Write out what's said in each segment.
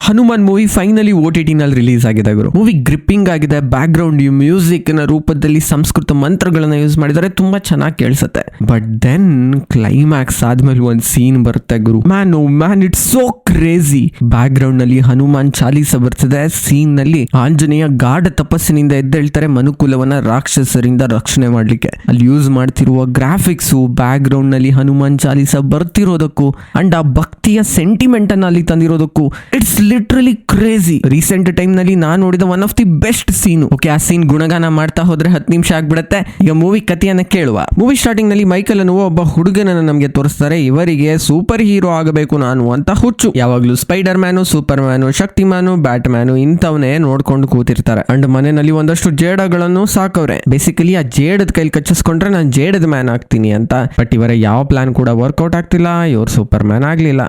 Hanuman movie finally OTT ನಲ್ಲಿ release ಆಗಿದೆ ಗುರು. Movie gripping ಆಗಿದೆ, ಬ್ಯಾಕ್ ಗ್ರೌಂಡ್ ಮ್ಯೂಸಿಕ್ ನ ರೂಪದಲ್ಲಿ ಸಂಸ್ಕೃತ ಮಂತ್ರಗಳನ್ನ ಯೂಸ್ ಮಾಡಿದರೆ ತುಂಬಾ ಚೆನ್ನಾಗಿ ಕೇಳಿಸುತ್ತೆ. ಬಟ್ ದೆನ್ ಕ್ಲೈಮ್ಯಾಕ್ಸ್ ಆದ್ಮೇಲೆ ಒಂದ್ ಸೀನ್ ಬರುತ್ತೆ ಗುರು. Man it's so crazy. Background ನಲ್ಲಿ ಹನುಮಾನ್ ಚಾಲೀಸ ಬರ್ತದೆ. ಸೀನ್ ನಲ್ಲಿ ಆಂಜನೇಯ ಗಾಢ ತಪಸ್ಸಿನಿಂದ ಎದ್ದೇಳ್ತಾರೆ ಮನುಕುಲವನ್ನ ರಾಕ್ಷಸರಿಂದ ರಕ್ಷಣೆ ಮಾಡ್ಲಿಕ್ಕೆ. ಅಲ್ಲಿ ಯೂಸ್ ಮಾಡ್ತಿರುವ ಗ್ರಾಫಿಕ್ಸ್, ಬ್ಯಾಕ್ ಗ್ರೌಂಡ್ ನಲ್ಲಿ ಹನುಮಾನ್ ಚಾಲೀಸ ಬರ್ತಿರೋದಕ್ಕೂ ಅಂಡ್ ಆ ಭಕ್ತಿಯ ಸೆಂಟಿಮೆಂಟ್ ಅನ್ನ ಅಲ್ಲಿ ತಂದಿರೋದಕ್ಕೂ it's literally crazy. Recent time ನಲ್ಲಿ ನಾನು ನೋಡಿದ one of the best scene. Okay, ಆ ಸೀನ್ ಗುಣಗಾನ ಮಾಡ್ತಾ ಹೋದ್ರೆ 10 ನಿಮಿಷ ಆಗ್ಬಿಡುತ್ತೆ. ಈಗ ಮೂವಿ ಕಥೆಯನ್ನ ಕೇಳುವ. ಮೂವಿ ಸ್ಟಾರ್ಟಿಂಗ್ ನಲ್ಲಿ ಮೈಕಲ್ ಅನ್ನುವ ಒಬ್ಬ ಹುಡುಗನನ್ನ ನಮಗೆ ತೋರಿಸ್ತಾರೆ. ಇವರಿಗೆ ಸೂಪರ್ ಹೀರೋ ಆಗಬೇಕು ನಾನು ಅಂತ ಹುಚ್ಚು. ಯಾವಾಗ್ಲೂ spiderman, superman, Shaktimaan, batman ಇಂಥವನ್ನೇ ನೋಡ್ಕೊಂಡು ಕೂತಿರ್ತಾರೆ. ಅಂಡ್ ಮನೆಯಲ್ಲಿ ಒಂದಷ್ಟು ಜೇಡಗಳನ್ನು ಸಾಕವ್ರೆ. ಬೇಸಿಕಲಿ ಆ ಜೇಡದ ಕೈಲಿ ಕಚ್ಚಿಸ್ಕೊಂಡ್ರೆ ನಾನು ಜೇಡದ ಮ್ಯಾನ್ ಆಗ್ತೀನಿ ಅಂತ. ಬಟ್ ಇವರ ಯಾವ ಪ್ಲಾನ್ ಕೂಡ ವರ್ಕೌಟ್ ಆಗ್ತಿಲ್ಲ. ಇವ್ರು ಸೂಪರ್ ಮ್ಯಾನ್ ಆಗ್ಲಿಲ್ಲ.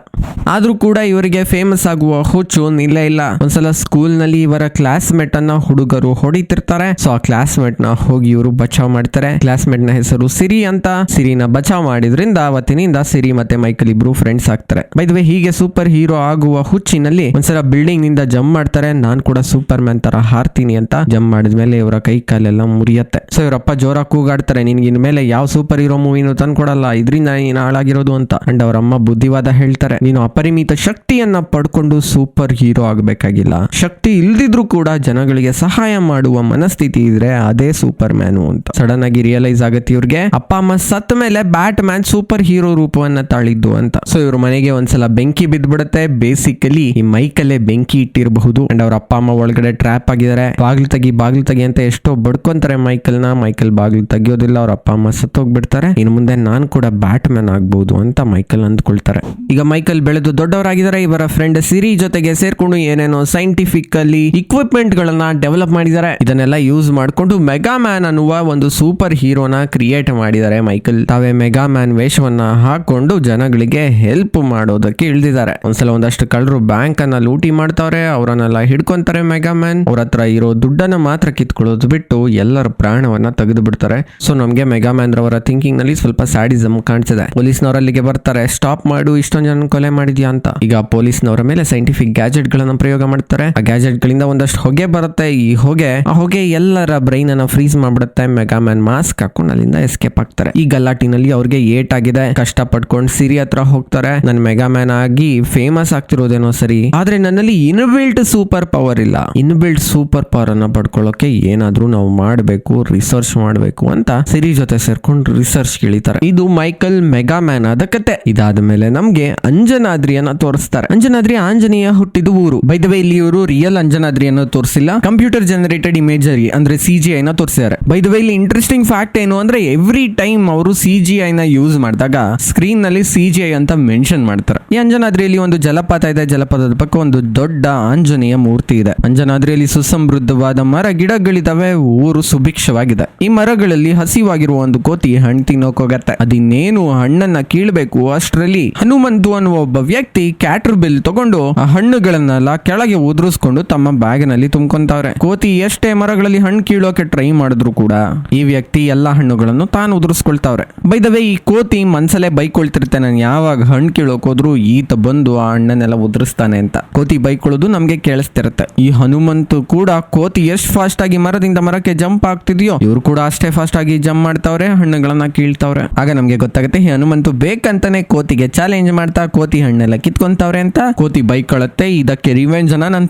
ಆದ್ರೂ ಕೂಡ ಇವರಿಗೆ ಫೇಮಸ್ ಆಗುವ ಹುಚ್ಚು ನಿಲ್ಲೇ ಇಲ್ಲ. ಒಂದ್ಸಲ ಸ್ಕೂಲ್ ನಲ್ಲಿ ಇವರ ಕ್ಲಾಸ್ ಮೇಟ್ ಅನ್ನ ಹುಡುಗರು ಹೊಡಿತಿರ್ತಾರೆ. ಸೊ ಆ ಕ್ಲಾಸ್ ಮೇಟ್ ನ ಹೋಗಿ ಇವರು ಬಚಾವ್ ಮಾಡ್ತಾರೆ. ಕ್ಲಾಸ್ ಮೇಟ್ ನ ಹೆಸರು ಸಿರಿ ಅಂತ. ಸಿರಿನ ಬಚಾವ್ ಮಾಡಿದ್ರಿಂದ ಅವತ್ತಿನಿಂದ ಸಿರಿ ಮತ್ತೆ ಮೈಕಲ್ ಇಬ್ರು ಫ್ರೆಂಡ್ಸ್ ಆಗ್ತಾರೆ. ಬೈ ದ ವೇ, ಹೀಗೆ ಸೂಪರ್ ಹೀರೋ ಆಗುವ ಹುಚ್ಚಿನಲ್ಲಿ ಒಂದ್ಸಲ ಬಿಲ್ಡಿಂಗ್ ನಿಂದ ಜಂಪ್ ಮಾಡ್ತಾರೆ. ನಾನ್ ಕೂಡ ಸೂಪರ್ ಮ್ಯಾನ್ ತರ ಹಾರ್ತೀನಿ ಅಂತ. ಜಂಪ್ ಮಾಡಿದ್ಮೇಲೆ ಇವರ ಕೈ ಕಾಲೆಲ್ಲ ಮುರಿಯತ್ತೆ. ಸೊ ಇವರಪ್ಪ ಜೋರ ಕೂಗಾಡ್ತಾರೆ, ನಿನ್ಗೆ ಇನ್ಮೇಲೆ ಯಾವ ಸೂಪರ್ ಹೀರೋ ಮೂವಿನೂ ತಂದ್ಕೊಡಲ್ಲ, ಇದರಿಂದ ನೀನು ಹಾಳಾಗಿರೋದು ಅಂತ. ಅಂಡ್ ಅವರಮ್ಮ ಬುದ್ಧಿವಾದ ಹೇಳ್ತಾರೆ, ನೀನು ಅಪರಿಮಿತ ಶಕ್ತಿಯನ್ನ ಪಡ್ಕೊಂಡು ಸೂಪರ್ ಹೀರೋ ಆಗ್ಬೇಕಾಗಿಲ್ಲ. ಶಕ್ತಿ ಇಲ್ದಿದ್ರು ಕೂಡ ಜನಗಳಿಗೆ ಸಹಾಯ ಮಾಡುವ ಮನಸ್ಥಿತಿ ಇದ್ರೆ ಅದೇ ಸೂಪರ್ ಮ್ಯಾನು ಅಂತ. ಸಡನ್ ಆಗಿ ರಿಯಲೈಸ್ ಆಗತ್ತೆ ಇವ್ರಿಗೆ, ಅಪ್ಪ ಅಮ್ಮ ಸತ್ತ ಮೇಲೆ ಬ್ಯಾಟ್ ಮ್ಯಾನ್ ಸೂಪರ್ ಹೀರೋ ರೂಪವನ್ನ ತಾಳಿದ್ದು ಅಂತ. ಸೊ ಇವ್ರ ಮನೆಗೆ ಒಂದ್ಸಲ ಬೆಂಕಿ ಬಿದ್ದ್ಬಿಡುತ್ತೆ. ಬೇಸಿಕಲಿ ಈ ಮೈಕಲ್ಲೇ ಬೆಂಕಿ ಇಟ್ಟಿರಬಹುದು. ಅಂಡ್ ಅವ್ರ ಅಪ್ಪ ಅಮ್ಮ ಒಳಗಡೆ ಟ್ರ್ಯಾಪ್ ಆಗಿದ್ದಾರೆ. ಬಾಗ್ಲು ತೆಗಿ ಅಂತ ಎಷ್ಟೋ ಬಡ್ಕೊಂತಾರೆ ಮೈಕಲ್ ಬಾಗ್ಲು ತೆಗಿಯೋದಿಲ್ಲ. ಅವ್ರ ಅಪ್ಪ ಅಮ್ಮ ಸತ್ತೋಗ್ಬಿಡ್ತಾರೆ. ಇನ್ನು ಮುಂದೆ ನಾನ್ ಕೂಡ ಬ್ಯಾಟ್ ಮ್ಯಾನ್ ಆಗ್ಬಹುದು ಅಂತ ಮೈಕಲ್ ಅಂದ್ಕೊಳ್ತಾರೆ. ಈಗ ಮೈಕಲ್ ಬೆಳೆದು ದೊಡ್ಡವರಾಗಿದ್ದಾರೆ. ಇವರ ಫ್ರೆಂಡ್ ಸಿರಿ ಜೊತೆಗೆ ಸೇರ್ಕೊಂಡು ಏನೇನೋ ಸೈಂಟಿಫಿಕಲಿ ಇಕ್ವಿಪ್ಮೆಂಟ್ ಗಳನ್ನ ಡೆವಲಪ್ ಮಾಡಿದ್ದಾರೆ. ಇದನ್ನೆಲ್ಲ ಯೂಸ್ ಮಾಡ್ಕೊಂಡು ಮೆಗಾ ಮ್ಯಾನ್ ಅನ್ನುವ ಒಂದು ಸೂಪರ್ ಹೀರೋನ ಕ್ರಿಯೇಟ್ ಮಾಡಿದ್ದಾರೆ. ಮೈಕಲ್ ತಾವೇ ಮೆಗಾ ಮ್ಯಾನ್ ವೇಷವನ್ನ ಹಾಕೊಂಡು ಜನಗಳಿಗೆ ಹೆಲ್ಪ್ ಮಾಡೋದಕ್ಕೆ ಇಳಿದಿದ್ದಾರೆ. ಒಂದ್ಸಲ ಒಂದಷ್ಟು ಕಳ್ಳರು ಬ್ಯಾಂಕ್ ಅನ್ನ ಲೂಟಿ ಮಾಡ್ತಾವ್ರೆ. ಅವರನ್ನೆಲ್ಲ ಹಿಡ್ಕೊಂತಾರೆ ಮೆಗಾ ಮ್ಯಾನ್. ಅವ್ರ ಹತ್ರ ಇರೋ ದುಡ್ಡನ್ನ ಮಾತ್ರ ಕಿತ್ಕೊಳ್ಳೋದು ಬಿಟ್ಟು ಎಲ್ಲರ ಪ್ರಾಣವನ್ನ ತೆಗೆದು ಬಿಡ್ತಾರೆ. ಸೊ ನಮ್ಗೆ ಮೆಗಾ ಮ್ಯಾನ್ ರವರ ಥಿಂಕಿಂಗ್ ನಲ್ಲಿ ಸ್ವಲ್ಪ ಸ್ಯಾಡಿಸಮ್ ಕಾಣಿಸಿದೆ. ಪೊಲೀಸ್ನವರಲ್ಲಿಗೆ ಬರ್ತಾರೆ, ಸ್ಟಾಪ್ ಮಾಡು, ಇಷ್ಟೊಂದು ಜನ ಕೊಲೆ ಮಾಡಿದ್ಯಾ ಅಂತ. ಈಗ ಪೊಲೀಸ್ನವರ ಮೇಲೆ ಸೈಂಟಿಫಿಕ್ ಗ್ಯಾಜೆಟ್ ಗಳನ್ನ ಪ್ರಯೋಗ ಮಾಡ್ತಾರೆ. ಆ ಗ್ಯಾಜೆಟ್ ಗಳಿಂದ ಒಂದಷ್ಟು ಹೊಗೆ ಬರುತ್ತೆ. ಈ ಹೊಗೆ ಎಲ್ಲರ ಬ್ರೈನ್ ಅನ್ನ ಫ್ರೀಸ್ ಮಾಡ್ಬಿಡುತ್ತೆ. ಮೆಗಾ ಮ್ಯಾನ್ ಮಾಸ್ಕ್ ಹಾಕೊಂಡು ಅಲ್ಲಿಂದ ಎಸ್ಕೇಪ್ ಆಗ್ತಾರೆ. ಈ ಗಲಾಟಿನಲ್ಲಿ ಅವ್ರಿಗೆ ಏಟ್ ಆಗಿದೆ. ಕಷ್ಟ ಪಡ್ಕೊಂಡು ಸಿರಿ ಹತ್ರ ಹೋಗ್ತಾರೆ. ನನ್ ಮೆಗಾ ಮ್ಯಾನ್ ಆಗಿ ಫೇಮಸ್ ಆಗ್ತಿರೋದೇನೋ ಸರಿ, ಆದ್ರೆ ನನ್ನಲ್ಲಿ ಇನ್ಬಿಲ್ಟ್ ಸೂಪರ್ ಪವರ್ ಇಲ್ಲ. ಇನ್ಬಿಲ್ಟ್ ಸೂಪರ್ ಪವರ್ ಅನ್ನ ಪಡ್ಕೊಳ್ಳೋಕೆ ಏನಾದ್ರೂ ನಾವು ಮಾಡಬೇಕು, ರಿಸರ್ಚ್ ಮಾಡಬೇಕು ಅಂತ ಸಿರಿ ಜೊತೆ ಸೇರ್ಕೊಂಡು ರಿಸರ್ಚ್ ಇಳಿತಾರೆ. ಇದು ಮೈಕಲ್ ಮೆಗಾ ಮ್ಯಾನ್ ಆದ ಕತೆ. ಇದಾದ ಮೇಲೆ ನಮ್ಗೆ ಅಂಜನಾದ್ರಿಯನ್ನ ತೋರಿಸ್ತಾರೆ. ಅಂಜನಾದ್ರಿ ಆಂಜನೇಯ ಹುಟ್ಟಿದ ಊರು. ಬೈ ದ ವೇ, ಇಲ್ಲಿ ಇವರು ರಿಯಲ್ ಅಂಜನಾದ್ರಿಯನ್ನು ತೋರಿಸಿಲ್ಲ, ಕಂಪ್ಯೂಟರ್ ಜನರೇಟೆಡ್ ಇಮೇಜರಿ ಅಂದ್ರೆ CGI ನ ತೋರಿಸಿದ್ದಾರೆ. ಬೈ ದ ವೇ, ಇಲ್ಲಿ ಇಂಟ್ರೆಸ್ಟಿಂಗ್ ಫ್ಯಾಕ್ಟ್ ಏನು ಅಂದ್ರೆ ಎವ್ರಿ ಟೈಮ್ ಅವರು CGI ನ ಯೂಸ್ ಮಾಡಿದಾಗ ಸ್ಕ್ರೀನ್ ನಲ್ಲಿ CGI ಅಂತ ಮೆನ್ಷನ್ ಮಾಡ್ತಾರೆ. ಈ ಅಂಜನಾದ್ರಿಯಲ್ಲಿ ಒಂದು ಜಲಪಾತ ಇದೆ. ಜಲಪಾತದ ಪಕ್ಕ ಒಂದು ದೊಡ್ಡ ಆಂಜನೇಯ ಮೂರ್ತಿ ಇದೆ. ಅಂಜನಾದ್ರಿಯಲ್ಲಿ ಸುಸಮೃದ್ಧವಾದ ಮರ ಗಿಡಗಳಿದಾವೆ. ಊರು ಸುಭಿಕ್ಷವಾಗಿದೆ. ಈ ಮರಗಳಲ್ಲಿ ಹಸಿವಾಗಿರುವ ಒಂದು ಕೋತಿ ಹಣ್ಣು ತಿನ್ನೋಕೋಗತ್ತೆ. ಅದಿನ್ನೇನು ಹಣ್ಣನ್ನ ಕೀಳ್ಬೇಕು ಅಷ್ಟರಲ್ಲಿ ಹನುಮಂತು ಅನ್ನುವ ಒಬ್ಬ ವ್ಯಕ್ತಿ ಕ್ಯಾಟರ್ ಬಿಲ್ ತಗೊಂಡು ಆ ಹಣ್ಣುಗಳನ್ನೆಲ್ಲ ಕೆಳಗೆ ಉದುರಿಸ್ಕೊಂಡು ತಮ್ಮ ಬ್ಯಾಗ್ ನಲ್ಲಿ ತುಂಬ್ಕೊಂತವ್ರೆ. ಕೋತಿ ಎಷ್ಟೇ ಮರಗಳಲ್ಲಿ ಹಣ್ಣು ಕೀಳೋಕೆ ಟ್ರೈ ಮಾಡಿದ್ರು ಕೂಡ ಈ ವ್ಯಕ್ತಿ ಎಲ್ಲಾ ಹಣ್ಣುಗಳನ್ನು ತಾನು ಉದುರಿಸ್ಕೊಳ್ತಾವ್ರೆ. ಬೈ ದ ವೇ, ಈ ಕೋತಿ ಮನ್ಸಲ್ಲೇ ಬೈಕೊಳ್ತಿರುತ್ತೆ, ನಾನು ಯಾವಾಗ ಹಣ್ಣು ಕೀಳೋಕ್ ಹೋದ್ರು ಈತ ಬಂದು ಆ ಹಣ್ಣನ್ನೆಲ್ಲ ಉದುರಿಸ್ತಾನೆ ಅಂತ. ಕೋತಿ ಬೈಕೊಳ್ಳೋದು ನಮ್ಗೆ ಕೇಳಿಸ್ತಿರುತ್ತೆ. ಈ ಹನುಮಂತು ಕೂಡ ಕೋತಿ ಎಷ್ಟು ಫಾಸ್ಟ್ ಆಗಿ ಮರದಿಂದ ಮರಕ್ಕೆ ಜಂಪ್ ಆಗ್ತಿದ್ಯೋ ಇವ್ರು ಕೂಡ ಅಷ್ಟೇ ಫಾಸ್ಟ್ ಆಗಿ ಜಂಪ್ ಮಾಡ್ತಾವ್ರೆ, ಹಣ್ಣುಗಳನ್ನ ಕೀಳ್ತಾವ್ರೆ. ಆಗ ನಮ್ಗೆ ಗೊತ್ತಾಗುತ್ತೆ ಈ ಹನುಮಂತು ಬೇಕಂತಾನೆ ಕೋತಿಗೆ ಚಾಲೆಂಜ್ ಮಾಡ್ತಾ ಕೋತಿ ಹಣ್ಣೆಲ್ಲ ಕಿತ್ಕೊಂತಾವ್ರೆ ಅಂತ. ಕೋತಿ ಬೈಕೊಳ್ಳುತ್ತೆ, ಇದಕ್ಕೆ ರಿವೆಂಜ್ ಅನ್ನ ನಾನು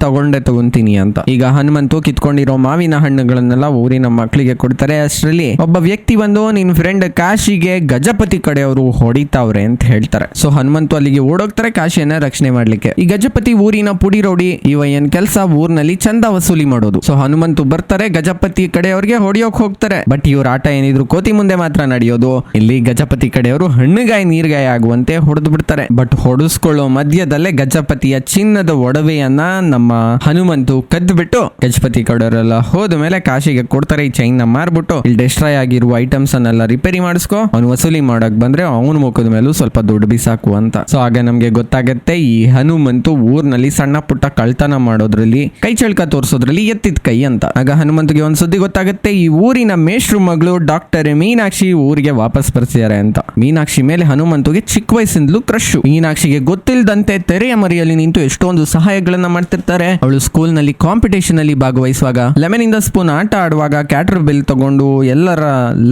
ತಗೊಂತೀನಿ ಅಂತ. ಈಗ ಹನುಮಂತು ಕಿತ್ಕೊಂಡಿರೋ ಮಾವಿನ ಹಣ್ಣುಗಳನ್ನೆಲ್ಲ ಊರಿನ ಮಕ್ಕಳಿಗೆ ಕೊಡ್ತಾರೆ. ಅಷ್ಟರಲ್ಲಿ ಒಬ್ಬ ವ್ಯಕ್ತಿ ಬಂದು ನಿನ್ ಫ್ರೆಂಡ್ ಕಾಶಿಗೆ ಗಜಪತಿ ಕಡೆಯವರು ಹೊಡಿತಾವ್ರೆ ಅಂತ ಹೇಳ್ತಾರೆ. ಸೊ ಹನುಮಂತು ಅಲ್ಲಿಗೆ ಓಡೋಗ್ತಾರೆ ಕಾಶಿಯನ್ನ ರಕ್ಷಣೆ ಮಾಡ್ಲಿಕ್ಕೆ. ಈ ಗಜಪತಿ ಊರಿನ ಪುಡಿ ರೌಡಿ. ಇವ ಏನ್ ಕೆಲಸ ಊರಿನಲ್ಲಿ ಚಂದ ವಸೂಲಿ ಮಾಡೋದು. ಸೊ ಹನುಮಂತು ಬರ್ತಾರೆ, ಗಜಪತಿ ಕಡೆಯವ್ರಿಗೆ ಹೊಡಿಯೋಕ್ ಹೋಗ್ತಾರೆ. ಬಟ್ ಇವ್ರ ಆಟ ಏನಿದ್ರು ಕೋತಿ ಮುಂದೆ ಮಾತ್ರ ನಡೆಯೋದು. ಇಲ್ಲಿ ಗಜಪತಿ ಕಡೆಯವರು ಹಣ್ಣುಗಾಯಿ ನೀರ್ಗಾಯಿ ಆಗುವಂತೆ ಹೊಡೆದು ಬಿಡ್ತಾರೆ. ಬಟ್ ಹೊಡೆಸ್ಕೊಳ್ಳೋ ಮಧ್ಯದಲ್ಲೇ ಗಜಪತಿಯ ಚಿನ್ನದ ಒಡವೆಯನ್ನ ನಮ್ಮ ಹನುಮಂತು ಕದ್ದು ಬಿಟ್ಟು ಗಜಪತಿ ಕಡೆಯವರೆಲ್ಲ ಹೋದ ಮೇಲೆ ಕಾಶಿಗೆ ಕೊಡ್ತಾರೆ. ಈ ಚೈನ್ ನ ಮಾರ್ಬಿಟ್ಟು ಇಲ್ಲಿ ಡಿಸ್ಟ್ರಾಯ್ ಆಗಿರುವ ಐಟಮ್ಸ್ ಅನ್ನೆಲ್ಲ ರಿಪೇರಿ ಮಾಡಿಸ್ಕೊ, ಅವನು ವಸೂಲಿ ಮಾಡಕ್ ಬಂದ್ರೆ ಅವನ ಮುಖದ ಮೇಲೂ ಸ್ವಲ್ಪ ದುಡ್ಡು ಬಿಸಾಕು ಅಂತ. ಸೊ ಆಗ ನಮ್ಗೆ ಗೊತ್ತಾಗತ್ತೆ ಈ ಹನುಮಂತು ಊರ್ನಲ್ಲಿ ಸಣ್ಣ ಪುಟ್ಟ ಕಳ್ತನ ಮಾಡೋದ್ರಲ್ಲಿ, ಕೈ ಚಳಕ ತೋರಿಸೋದ್ರಲ್ಲಿ ಎತ್ತಿದ ಕೈ ಅಂತ. ಆಗ ಹನುಮಂತಗೆ ಒಂದ್ ಸುದ್ದಿ ಗೊತ್ತಾಗುತ್ತೆ, ಈ ಊರಿನ ಮೇಷ್ಟ್ರು ಮಗಳು ಡಾಕ್ಟರ್ ಮೀನಾಕ್ಷಿ ಊರಿಗೆ ವಾಪಸ್ ಬರ್ತಿದ್ದಾರೆ ಅಂತ. ಮೀನಾಕ್ಷಿ ಮೇಲೆ ಹನುಮಂತುಗೆ ಚಿಕ್ಕ ವಯಸ್ಸಿಂದಲೂ ಕ್ರಶ್. ಮೀನಾಕ್ಷಿಗೆ ಗೊತ್ತಿಲ್ಲದಂತೆ ತೆರೆಯ ಮರೆಯಲ್ಲಿ ನಿಂತು ಎಷ್ಟೊಂದು ಎಷ್ಟೊಂದು ಸಹಾಯಗಳನ್ನ ಮಾಡ್ತಿರ್ತಾರೆ. ಅವಳು ಸ್ಕೂಲ್ ನಲ್ಲಿ ಕಾಂಪಿಟೇಷನ್ ಅಲ್ಲಿ ಭಾಗವಹಿಸುವಾಗ ಲೆಮನ್ ಇಂದ ಸ್ಪೂನ್ ಆಟ ಆಡುವಾಗ ಕ್ಯಾಟರ್ ಬಿಲ್ ತಗೊಂಡು ಎಲ್ಲರ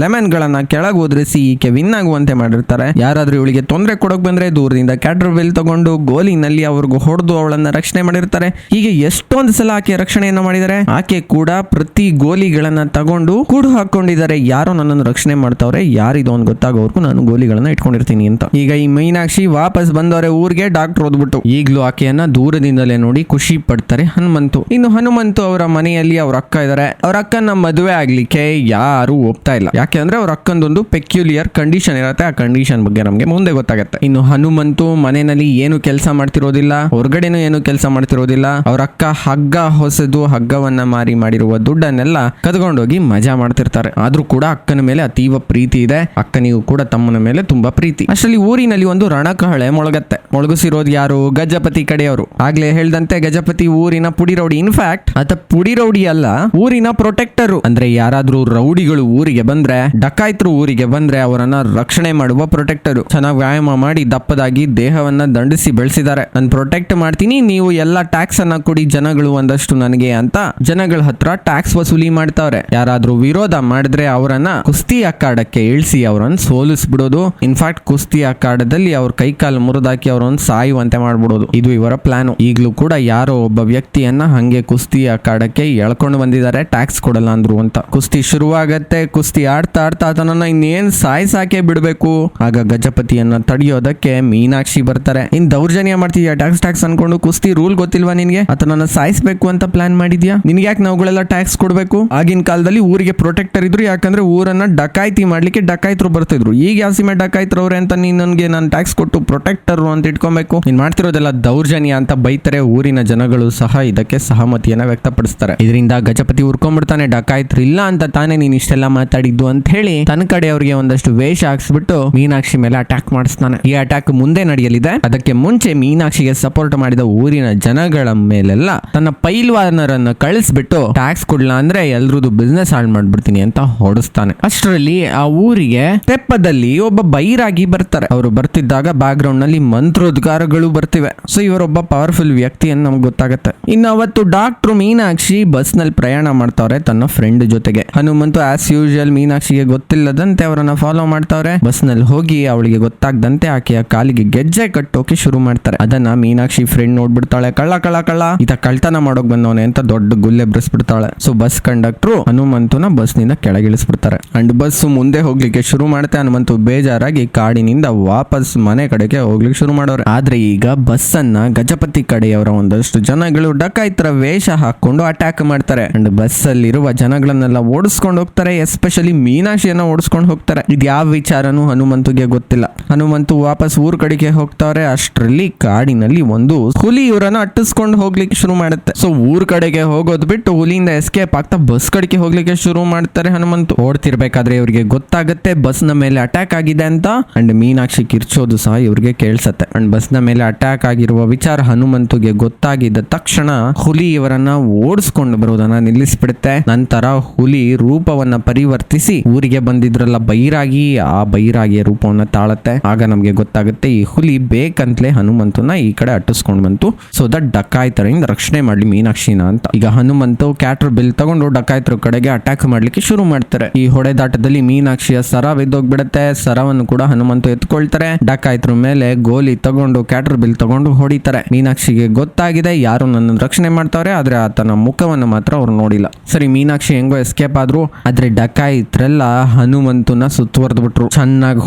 ಲೆಮನ್ ಗಳನ್ನ ಕೆಳಗೆ ಓದ್ರಿಸಿ ಈಕೆ ವಿನ್ ಆಗುವಂತೆ ಮಾಡಿರ್ತಾರೆ. ಯಾರಾದ್ರೂ ಇವಳಿಗೆ ತೊಂದರೆ ಕೊಡಕ್ ಬಂದ್ರೆ ದೂರದಿಂದ ಕ್ಯಾಟರ್ ಬಿಲ್ ತಗೊಂಡು ಗೋಲಿನಲ್ಲಿ ಅವ್ರಿಗೂ ಹೊಡೆದು ಅವಳನ್ನ ರಕ್ಷಣೆ ಮಾಡಿರ್ತಾರೆ. ಹೀಗೆ ಎಷ್ಟೊಂದು ಸಲ ಆಕೆ ರಕ್ಷಣೆಯನ್ನ ಮಾಡಿದ್ದಾರೆ. ಆಕೆ ಕೂಡ ಪ್ರತಿ ಗೋಲಿಗಳನ್ನ ತಗೊಂಡು ಕೂಡು ಹಾಕೊಂಡಿದ್ದಾರೆ. ಯಾರೋ ನನ್ನನ್ನು ರಕ್ಷಣೆ ಮಾಡ್ತಾವ್ರೆ, ಯಾರಿದು ಅಂತ ಗೊತ್ತಾಗೋವರೆಗೂ ನಾನು ಗೋಲಿಗಳನ್ನ ಇಟ್ಕೊಂಡಿರ್ತೀನಿ ಅಂತ. ಈಗ ಈ ಮೀನಾಕ್ಷಿ ವಾಪಸ್ ಬಂದವರೆ ಊರಿಗೆ. ಡಾಕ್ಟರ್ ಓದ್ಬಿಟ್ಟು ಈಗ್ಲೂ ಆಕೆಯನ್ನ ದೂರದಿಂದಲೇ ನೋಡಿ ಖುಷಿ ಪಡ್ತಾರೆ ಹನುಮಂತು. ಇನ್ನು ಹನುಮಂತು ಅವರ ಮನೆಯಲ್ಲಿ ಅವ್ರ ಅಕ್ಕ ಇದಾರೆ. ಅವ್ರ ಅಕ್ಕನ ಮದುವೆ ಆಗ್ಲಿಕ್ಕೆ ಯಾರು ಒಪ್ತಾ ಇಲ್ಲ. ಯಾಕೆ ಅಂದ್ರೆ ಅವ್ರ ಅಕ್ಕಂದೊಂದು ಪೆಕ್ಯುಲಿಯರ್ ಕಂಡೀಷನ್ ಇರುತ್ತೆ. ಆ ಕಂಡೀಷನ್ ಬಗ್ಗೆ ನಮ್ಗೆ ಮುಂದೆ ಗೊತ್ತಾಗುತ್ತೆ. ಇನ್ನು ಹನುಮಂತು ಮನೆಯಲ್ಲಿ ಏನು ಕೆಲಸ ಮಾಡ್ತಿರೋದಿಲ್ಲ, ಹೊರಗಡೆನೂ ಏನು ಕೆಲಸ ಮಾಡ್ತಿರೋದಿಲ್ಲ. ಅವ್ರ ಅಕ್ಕ ಹಗ್ಗ ಹೊಸದು ಹಗ್ಗವನ್ನ ಮಾರಿ ಮಾಡಿರುವ ದುಡ್ಡನ್ನೆಲ್ಲ ಕದ್ಕೊಂಡೋಗಿ ಮಜಾ ಮಾಡ್ತಿರ್ತಾರೆ. ಆದ್ರೂ ಕೂಡ ಅಕ್ಕನ ಮೇಲೆ ಅತೀವ ಪ್ರೀತಿ ಇದೆ. ಅಕ್ಕನಿಗೂ ಕೂಡ ತಮ್ಮನ ಮೇಲೆ ತುಂಬಾ ಪ್ರೀತಿ. ಅಷ್ಟರಲ್ಲಿ ಊರಿನಲ್ಲಿ ಒಂದು ರಣಕಹಳೆ ಮೊಳಗತ್ತೆ. ಮೊಳಗಿಸಿರೋದು ಯಾರು? ಗಜಪತಿ ಕಡೆಯವರು. ಆಗ್ಲೇ ಹೇಳ್ದಂತೆ ಗಜಪತಿ ಊರಿನ ಪುಡಿ ರೌಡಿ. ಇನ್ಫ್ಯಾಕ್ಟ್ ಆತ ಪುಡಿ ರೌಡಿ ಅಲ್ಲ, ಊರಿನ ಪ್ರೊಟೆಕ್ಟರ್. ಅಂದ್ರೆ ಯಾರಾದ್ರೂ ರೌಡಿಗಳು ಊರಿಗೆ ಬಂದ್ರೆ, ಡಕಾಯ್ತರು ಊರಿಗೆ ಬಂದ್ರೆ ಅವರನ್ನ ರಕ್ಷಣೆ ಮಾಡುವ ಪ್ರೊಟೆಕ್ಟರ್. ಚೆನ್ನಾಗಿ ವ್ಯಾಯಾಮ ಮಾಡಿ ದಪ್ಪದಾಗಿ ದೇಹವನ್ನ ದಂಡಿಸಿ ಬೆಳೆಸಿದ್ದಾರೆ. ನಾನು ಪ್ರೊಟೆಕ್ಟ್ ಮಾಡ್ತೀನಿ, ನೀವು ಎಲ್ಲ ಟ್ಯಾಕ್ಸ್ ಅನ್ನ ಕೊಡಿ ಜನಗಳು ಒಂದಷ್ಟು ನನಗೆ ಅಂತ ಜನಗಳ ಹತ್ರ ಟ್ಯಾಕ್ಸ್ ವಸೂಲಿ ಮಾಡ್ತಾವ್ರೆ. ಯಾರಾದ್ರೂ ವಿರೋಧ ಮಾಡಿದ್ರೆ ಅವರನ್ನ ಕುಸ್ತಿ ಅಖಾಡಕ್ಕೆ ಇಳಿಸಿ ಅವರನ್ನ ಸೋಲಿಸ್ಬಿಡೋದು. ಇನ್ಫ್ಯಾಕ್ಟ್ ಕುಸ್ತಿ ಅಖಾಡದಲ್ಲಿ ಅವ್ರ ಕೈಕಾಲು ಮುರಿದಾಕಿ ಅವರನ್ನು ಸಾಯುವಂತೆ ಮಾಡ್ಬಿಡೋದು. ಇದು ಇವರ ಪ್ಲಾನ್. ಈಗಲೂ ಕೂಡ ಯಾರೋ ಒಬ್ಬ ವ್ಯಕ್ತಿಯನ್ನ ಹಂಗೆ ಕುಸ್ತಿ ಅಖಾಡಕ್ಕೆ ಎಳ್ಕೊಂಡು ಬಂದಿದ್ದಾರೆ, ಟ್ಯಾಕ್ಸ್ ಕೊಡಲ್ಲ ಅಂದ್ರು ಅಂತ. ಕುಸ್ತಿ ಶುರುವಾಗತ್ತೆ. ಕುಸ್ತಿ ಆಡ್ತಾ ಆಡ್ತಾ ಆತನನ್ನ ಇನ್ನೇನ್ ಸಾಯ್ಸಾಕೆ ಬಿಡ್ಬೇಕು. ಆಗ ಗಜಪತಿಯನ್ನ ತಡೆಯೋದಕ್ಕೆ ಮೀನಾಕ್ಷಿ ಬರ್ತಾರೆ. ಇನ್ ದೌರ್ಜನ್ಯ ಮಾಡ್ತಿದ್ಯಾ, ಟ್ಯಾಕ್ಸ್ ಅನ್ಕೊಂಡು ಕುಸ್ತಿ ರೂಲ್ ಗೊತ್ತಿಲ್ವಾ ನಿನ್ಗೆ? ಆತನನ್ನ ಸಾಯಿಸ್ಬೇಕು ಅಂತ ಪ್ಲಾನ್ ಮಾಡಿದ್ಯಾ? ನಿನ್ಗೆ ಯಾಕೆ ನಾವುಗಳೆಲ್ಲ ಟ್ಯಾಕ್ಸ್ ಕೊಡ್ಬೇಕು? ಆಗಿನ ಕಾಲದಲ್ಲಿ ಊರಿಗೆ ಪ್ರೊಟೆಕ್ಟರ್ ಇದ್ರು, ಯಾಕಂದ್ರೆ ಊರನ್ನ ಡಕಾಯ್ತಿ ಮಾಡ್ಲಿಕ್ಕೆ ಡಕಾಯ್ತರು ಬರ್ತಿದ್ರು. ಈಗ ಯಾವ ಸಿಮೆ ಡಕಾಯ್ತರವ್ರೆ ಅಂತ ನೀನ್ ನನ್ಗೆ ನಾನು ಟ್ಯಾಕ್ಸ್ ಕೊಟ್ಟು ಪ್ರೊಟೆಕ್ಟರ್ ಅಂತ ಇಟ್ಕೊಬೇಕು. ನೀನ್ ಮಾಡ್ತಿರೋದೆಲ್ಲ ದೌರ್ಜನ್ಯ ಅಂತ ಬೈತಾರೆ. ಊರಿನ ಜನಗಳು ಸಹ ಇದಕ್ಕೆ ಸಹಮತಿಯನ್ನ ವ್ಯಕ್ತಪಡಿಸ್ತಾರೆ. ಇದರಿಂದ ಗಜಪತಿ ಉರ್ಕೊಂಡ್ಬಿಡ್ತಾನೆ. ಡಕಾಯ್ತರು ಇಲ್ಲ ಅಂತ ತಾನೇ ನೀನ್ ಇಷ್ಟೆಲ್ಲ ಮಾತಾಡಿದ್ದು ಅಂತ ಹೇಳಿ ತನ್ನ ಕಡೆ ಅವರಿಗೆ ಒಂದಷ್ಟು ವೇಷ ಹಾಕ್ಸ್ಬಿಟ್ಟು ಮೀನಾಕ್ಷಿ ಮೇಲೆ ಅಟ್ಯಾಕ್ ಮಾಡಿಸ್ತಾನೆ. ಈ ಅಟ್ಯಾಕ್ ಮುಂದೆ ನಡೆಯಲಿದೆ. ಅದಕ್ಕೆ ಮುಂಚೆ ಮೀನಾಕ್ಷಿಗೆ ಸಪೋರ್ಟ್ ಮಾಡಿದ ಊರಿನ ಜನಗಳ ಮೇಲೆಲ್ಲ ತನ್ನ ಪೈಲ್ವಾನರನ್ನ ಕಳಿಸ್ಬಿಟ್ಟು ಟ್ಯಾಕ್ಸ್ ಕೊಡ್ಲ ಅಂದ್ರೆ ಎಲ್ರದ್ದು ಬಿಸ್ನೆಸ್ ಹಾಳು ಮಾಡ್ಬಿಡ್ತೀನಿ ಅಂತ ಹೊಡಿಸ್ತಾನೆ. ಅಷ್ಟರಲ್ಲಿ ಆ ಊರಿಗೆ ತೆಪ್ಪದಲ್ಲಿ ಒಬ್ಬ ಬೈರಾಗಿ ಬರ್ತಾರೆ. ಅವರು ಬರ್ತಿದ್ದಾಗ ಬ್ಯಾಕ್ ಗ್ರೌಂಡ್ ನಲ್ಲಿ ಮಂತ್ರೋದ್ಗಾರಗಳು ಬರ್ತಿವೆ. ಸೊ ಇವರೊಬ್ಬ ಪವರ್ಫುಲ್ ವ್ಯಕ್ತಿ ಅಂತ ನಮ್ಗೆ ಗೊತ್ತಾಗುತ್ತೆ. ಇನ್ನು ಅವತ್ತು ಡಾಕ್ಟರ್ ಮೀನಾಕ್ಷಿ ಬಸ್ ನಲ್ಲಿ ಪ್ರಯಾಣ ಮಾಡ್ತಾವ್ರೆ ತನ್ನ ಫ್ರೆಂಡ್ ಜೊತೆಗೆ. ಹನುಮಂತು ಆಸ್ ಯೂಶುವಲ್ ಮೀನಾಕ್ಷಿಗೆ ಗೊತ್ತಿಲ್ಲದಂತೆ ಅವರನ್ನ ಫಾಲೋ ಮಾಡ್ತಾವ್ರೆ. ಬಸ್ ನಲ್ಲಿ ಹೋಗಿ ಅವಳಿಗೆ ಗೊತ್ತಾಗದಂತೆ ಆಕೆಯ ಕಾಲಿಗೆ ಗೆಜ್ಜೆ ಕಟ್ಟೋಕೆ ಶುರು ಮಾಡ್ತಾರೆ. ಅದನ್ನ ಮೀನಾಕ್ಷಿ ಫ್ರೆಂಡ್ ನೋಡ್ಬಿಡ್ತಾಳೆ. ಕಳ್ಳ ಕಳ್ಳ ಕಳ್ಳ ಈತ ಕಳ್ತನ ಮಾಡೋಕ್ ಬಂದವನೆ ಅಂತ ದೊಡ್ಡ ಗುಲ್ಲೆ ಬಿಡಿಸ್ಬಿಡ್ತಾಳೆ. ಸೊ ಬಸ್ ಕಂಡಕ್ಟರ್ ಹನುಮಂತನ ಬಸ್ ನಿಂದ ಕೆಳಗಿಳಿಸ್ಬಿಡ್ತಾರೆ. ಅಂಡ್ ಬಸ್ ಮುಂದೆ ಹೋಗ್ಲಿಕ್ಕೆ ಶುರು ಮಾಡುತ್ತೆ. ಹನುಮಂತು ಬೇಜಾರಾಗಿ ಕಾಡಿನಿಂದ ವಾಪಸ್ ಮನೆ ಕಡೆಗೆ ಹೋಗ್ಲಿಕ್ಕೆ ಶುರು ಮಾಡೋರು. ಆದ್ರೆ ಈಗ ಬಸ್ ಅನ್ನ ಗಜಪತಿ ಕಡೆಯವರ ಒಂದಷ್ಟು ಜನಗಳು ಡಕಾಯ್ತರ ವೇಷ ಹಾಕೊಂಡು ಅಟ್ಯಾಕ್ ಮಾಡ್ತಾರೆ. ಅಂಡ್ ಬಸ್ ಅಲ್ಲಿರುವ ಜನಗಳನ್ನೆಲ್ಲ ಓಡಿಸ್ಕೊಂಡು ಹೋಗ್ತಾರೆ. ಎಸ್ಪೆಷಲಿ ಮೀನಾಕ್ಷಿಯನ್ನ ಓಡಿಸ್ಕೊಂಡು ಹೋಗ್ತಾರೆ. ಇದು ಯಾವ ವಿಚಾರನೂ ಹನುಮಂತುಗೆ ಗೊತ್ತಿಲ್ಲ. ಹನುಮಂತು ವಾಪಸ್ ಊರ್ ಕಡೆಗೆ ಹೋಗ್ತಾರೆ. ಅಷ್ಟರಲ್ಲಿ ಕಾಡಿನಲ್ಲಿ ಒಂದು ಹುಲಿ ಇವರನ್ನ ಅಟ್ಟಿಸ್ಕೊಂಡು ಹೋಗ್ಲಿಕ್ಕೆ ಶುರು ಮಾಡುತ್ತೆ. ಸೊ ಊರ್ ಕಡೆಗೆ ಹೋಗೋದು ಬಿಟ್ಟು ಹುಲಿಯಿಂದ ಎಸ್ಕೇಪ್ ಆಗ್ತಾ ಬಸ್ ಕಡೆಗೆ ಹೋಗ್ಲಿಕ್ಕೆ ಶುರು ಮಾಡ್ತಾರೆ. ಹನುಮಂತು ಓಡ್ತಿರ್ಬೇಕಾದ್ರೆ ಇವ್ರಿಗೆ ಗೊತ್ತಾಗುತ್ತೆ ಬಸ್ ನ ಮೇಲೆ ಅಟ್ಯಾಕ್ ಆಗಿದೆ ಅಂತ. ಅಂಡ್ ಮೀನಾಕ್ಷಿ ಕಿರ್ಚೋದು ಸಹ ಇವ್ರಿಗೆ ಕೇಳಿಸತ್ತೆ. ಅಂಡ್ ಬಸ್ ನ ಮೇಲೆ ಅಟ್ಯಾಕ್ ಆಗಿರುವ ವಿಚಾರ ಹನುಮಂತುಗೆ ಗೊತ್ತಾಗಿದ್ದ ತಕ್ಷಣ ಹುಲಿ ಇವರನ್ನ ಓಡಿಸ್ಕೊಂಡು ಬರೋದನ್ನ ನಿಲ್ಲಿಸ್ಬಿಡುತ್ತೆ. ನಂತರ ಹುಲಿ ರೂಪವನ್ನ ಪರಿವರ್ತಿಸಿ ಊರಿಗೆ ಬಂದಿದ್ರಲ್ಲ ಬೈರಾಗಿ, ಆ ಬೈರಾಗಿಯ ರೂಪವನ್ನ ತಾಳತ್ತೆ. ಆಗ ನಮ್ಗೆ ಗೊತ್ತಾಗುತ್ತೆ ಈ ಹುಲಿ ಬೇಕಂತಲೇ ಹನುಮಂತನ ಈ ಕಡೆ ಅಟ್ಟಿಸ್ಕೊಂಡು ಬಂತು. ಸೊ ದಟ್ ಡಕಾಯ್ತರಿಂದ ರಕ್ಷಣೆ ಮಾಡ್ಲಿ ಮೀನಾಕ್ಷಿನ ಅಂತ. ಈಗ ಹನುಮಂತು ಕ್ಯಾಟರ್ ಬಿಲ್ ತಗೊಂಡು ಡಕಾಯ್ತರ ಕಡೆಗೆ ಅಟ್ಯಾಕ್ ಮಾಡ್ಲಿಕ್ಕೆ ಶುರು ಮಾಡ್ತಾರೆ. ಈ ಹೊಡೆದಾಟದಲ್ಲಿ ಮೀನಾಕ್ಷಿಯ ಸರ ಬಿದ್ದೋಗ್ಬಿಡುತ್ತೆ. ಸರವನ್ನು ಕೂಡ ಹನುಮಂತು ಎತ್ಕೊಳ್ತಾರೆ. ಡಕಾಯ್ತರ ಮೇಲೆ ಗೋಲಿ ತಗೊಂಡು ಕ್ಯಾಟರ್ ಬಿಲ್ ತಗೊಂಡು ಹೊಡಿತಾರೆ. ಮೀನಾಕ್ಷಿಗೆ ಗೊತ್ತಾಗಿದೆ ಯಾರು ನನ್ನ ರಕ್ಷಣೆ ಮಾಡ್ತಾರೆ, ಆದ್ರೆ ಆತನ ಮುಖವನ್ನು ಮಾತ್ರ ಅವ್ರು ನೋಡಿಲ್ಲ. ಸರಿ ಮೀನಾಕ್ಷಿ ಹೆಂಗೋ ಎಸ್ಕೇಪ್ ಆದ್ರು. ಆದ್ರೆ ಡಕಾಯಿತ್ರೆಲ್ಲ ಹನುಮಂತನ ಸುತ್ತುವರೆದು ಬಿಟ್ರು. ಚೆನ್ನಾಗಿ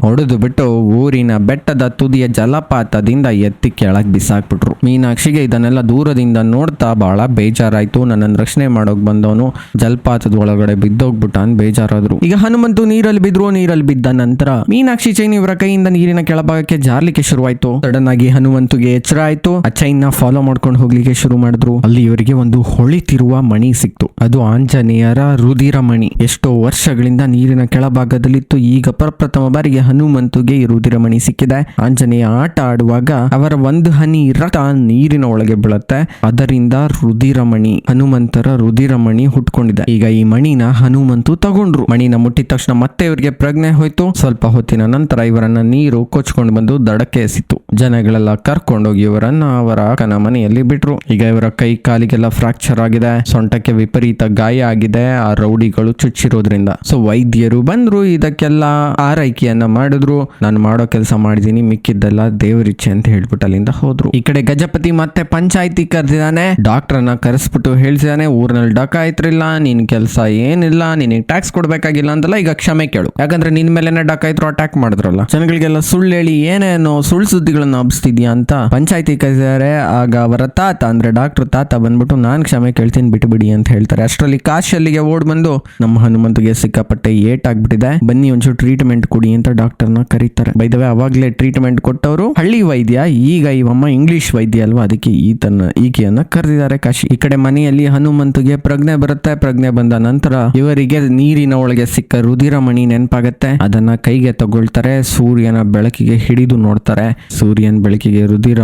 ಹೊಡೆದು ಬಿಟ್ಟು ಊರಿನ ಬೆಟ್ಟದ ತುದಿಯ ಜಲಪಾತದಿಂದ ಎತ್ತಿ ಕೆಳಗ್ ಬಿಸಾಕ್ಬಿಟ್ರು. ಮೀನಾಕ್ಷಿಗೆ ಇದನ್ನೆಲ್ಲ ದೂರದಿಂದ ನೋಡ್ತಾ ಬಹಳ ಬೇಜಾರಾಯ್ತು. ನನ್ನನ್ನು ರಕ್ಷಣೆ ಮಾಡೋಕ್ ಬಂದವನು ಜಲಪಾತದ ಒಳಗಡೆ ಬಿದ್ದೋಗ್ಬಿಟ್ಟ ಅಂತ ಬೇಜಾರಾದ್ರು. ಈಗ ಹನುಮಂತು ನೀರಲ್ಲಿ ಬಿದ್ರು. ನೀರಲ್ಲಿ ಬಿದ್ದ ನಂತರ ಮೀನಾಕ್ಷಿ ಚೈನ್ ಇವರ ಕೈಯಿಂದ ನೀರಿನ ಕೆಳಭಾಗಕ್ಕೆ ಜಾರ್ಲಿಕ್ಕೆ ಶುರುವಾಯ್ತು. ಸಡನ್ ಆಗಿ ಹನುಮಂತುಗೆ ಎಚ್ಚರ ಆಯ್ತು. ಆ ಚೈನ್ ನ ಫಾಲೋ ಮಾಡ್ಕೊಂಡು ಹೋಗ್ಲಿಕ್ಕೆ ಶುರು ಮಾಡಿದ್ರು. ಅಲ್ಲಿ ಇವರಿಗೆ ಒಂದು ಹೊಳಿತಿರುವ ಮಣಿ ಸಿಕ್ತು. ಅದು ಆಂಜನೇಯರ ರುಧಿರ ಮಣಿ. ಎಷ್ಟೋ ವರ್ಷಗಳಿಂದ ನೀರಿನ ಕೆಳಭಾಗದಲ್ಲಿತ್ತು. ಈಗ ಪ್ರಪ್ರಥಮ ಬಾರಿಗೆ ಹನುಮಂತುಗೆ ಈ ರುಧಿರ ಮಣಿ ಸಿಕ್ಕಿದೆ. ಆಂಜನೇಯ ಆಟ ಆಡುವಾಗ ಅವರ ಒಂದು ಹನಿ ರಕ್ತ ನೀರಿನ ಒಳಗೆ ಬೀಳುತ್ತೆ. ಅದರಿಂದ ರುಧಿರಮಣಿ, ಹನುಮಂತರ ರುಧಿರಮಣಿ ಹುಟ್ಕೊಂಡಿದೆ. ಈಗ ಈ ಮಣಿನ ಹನುಮಂತು ತಗೊಂಡ್ರು. ಮಣಿನ ಮುಟ್ಟಿದ ತಕ್ಷಣ ಮತ್ತೆ ಇವರಿಗೆ ಪ್ರಜ್ಞೆ ಹೋಯ್ತು. ಸ್ವಲ್ಪ ಹೊತ್ತಿನ ನಂತರ ಇವರನ್ನ ನೀರು ಕೊಚ್ಕೊಂಡು ಬಂದು ದಡಕ್ಕೆ ಎಸಿತು. ಜನಗಳೆಲ್ಲ ಕರ್ಕೊಂಡೋಗಿ ಇವರ ರೋಗಿಗಳನ್ನ ಅವರ ಅಕ್ಕನ ಮನೆಯಲ್ಲಿ ಬಿಟ್ರು. ಈಗ ಇವರ ಕೈ ಕಾಲಿಗೆಲ್ಲ ಫ್ರಾಕ್ಚರ್ ಆಗಿದೆ, ಸೊಂಟಕ್ಕೆ ವಿಪರೀತ ಗಾಯ ಆಗಿದೆ ಆ ರೌಡಿಗಳು ಚುಚ್ಚಿರೋದ್ರಿಂದ. ಸೊ ವೈದ್ಯರು ಬಂದ್ರು, ಇದಕ್ಕೆಲ್ಲ ಆರೈಕೆಯನ್ನ ಮಾಡಿದ್ರು. ನಾನು ಮಾಡೋ ಕೆಲಸ ಮಾಡಿದೀನಿ, ಮಿಕ್ಕಿದ್ದೆಲ್ಲ ದೇವರಿಚ್ಛೆ ಅಂತ ಹೇಳ್ಬಿಟ್ಟು ಅಲ್ಲಿಂದ ಹೋದ್ರು. ಈ ಕಡೆ ಗಜಪತಿ ಮತ್ತೆ ಪಂಚಾಯತಿ ಕರೆದಿದ್ದಾನೆ. ಡಾಕ್ಟರ್ನ ಕರೆಸ್ಬಿಟ್ಟು ಹೇಳ್ಸಿದಾನೆ, ಊರಿನಲ್ಲಿ ಡಕಾಯಿತ್ರಿಲ್ಲ, ನಿನ್ ಕೆಲಸ ಏನಿಲ್ಲ, ನಿನಗೆ ಟ್ಯಾಕ್ಸ್ ಕೊಡ್ಬೇಕಾಗಿಲ್ಲ ಅಂತಲ್ಲ, ಈಗ ಕ್ಷಮೆ ಕೇಳು. ಯಾಕಂದ್ರೆ ನಿನ್ ಮೇಲೆನೆ ಡಕಾಯಿತ್ರು ಅಟ್ಯಾಕ್ ಮಾಡಿದ್ರಲ್ಲ, ಜನಗಳಿಗೆಲ್ಲ ಸುಳ್ಳು ಹೇಳಿ ಏನೇನೋ ಸುಳ್ಳು ಸುದ್ದಿಗಳನ್ನ ಹಬ್ಸ್ತಿದ್ಯಾ ಅಂತ ಪಂಚಾಯತಿ ಕರೆದಿದ್ದಾರೆ. ಆಗ ಅವರ ತಾತ ಅಂದ್ರೆ ಡಾಕ್ಟರ್ ತಾತ ಬಂದ್ಬಿಟ್ಟು ನಾನ್ ಕ್ಷಮೆ ಕೇಳ್ತೀನಿ ಬಿಟ್ಟುಬಿಡಿ ಅಂತ ಹೇಳ್ತಾರೆ. ಅಷ್ಟರಲ್ಲಿ ಕಾಶಿ ಅಲ್ಲಿಗೆ ಓಡ್ ಬಂದು ನಮ್ಮ ಹನುಮಂತಗೆ ಸಿಕ್ಕಾಪಟ್ಟೆ ಏಟ್ ಆಗ್ಬಿಟ್ಟಿದೆ, ಬನ್ನಿ ಒಂಚೂರು ಟ್ರೀಟ್ಮೆಂಟ್ ಕೊಡಿ ಅಂತ ಡಾಕ್ಟರ್ನ ಕರೀತಾರೆ. ಬೈದವೆ ಅವಾಗ್ಲೇ ಟ್ರೀಟ್ಮೆಂಟ್ ಕೊಟ್ಟವರು ಹಳ್ಳಿ ವೈದ್ಯ, ಈಗ ಇವಮ್ಮ ಇಂಗ್ಲಿಷ್ ವೈದ್ಯ ಅಲ್ವಾ, ಅದಕ್ಕೆ ಈಕೆಯನ್ನ ಕರೆದಿದ್ದಾರೆ ಕಾಶಿ. ಈ ಕಡೆ ಮನೆಯಲ್ಲಿ ಹನುಮಂತಗೆ ಪ್ರಜ್ಞೆ ಬರುತ್ತೆ. ಪ್ರಜ್ಞೆ ಬಂದ ನಂತರ ಇವರಿಗೆ ನೀರಿನ ಒಳಗೆ ಸಿಕ್ಕ ರುಧಿರಮಣಿ ನೆನಪಾಗತ್ತೆ. ಅದನ್ನ ಕೈಗೆ ತಗೊಳ್ತಾರೆ, ಸೂರ್ಯನ ಬೆಳಕಿಗೆ ಹಿಡಿದು ನೋಡ್ತಾರೆ. ಸೂರ್ಯನ ಬೆಳಕಿಗೆ ರುಧಿರ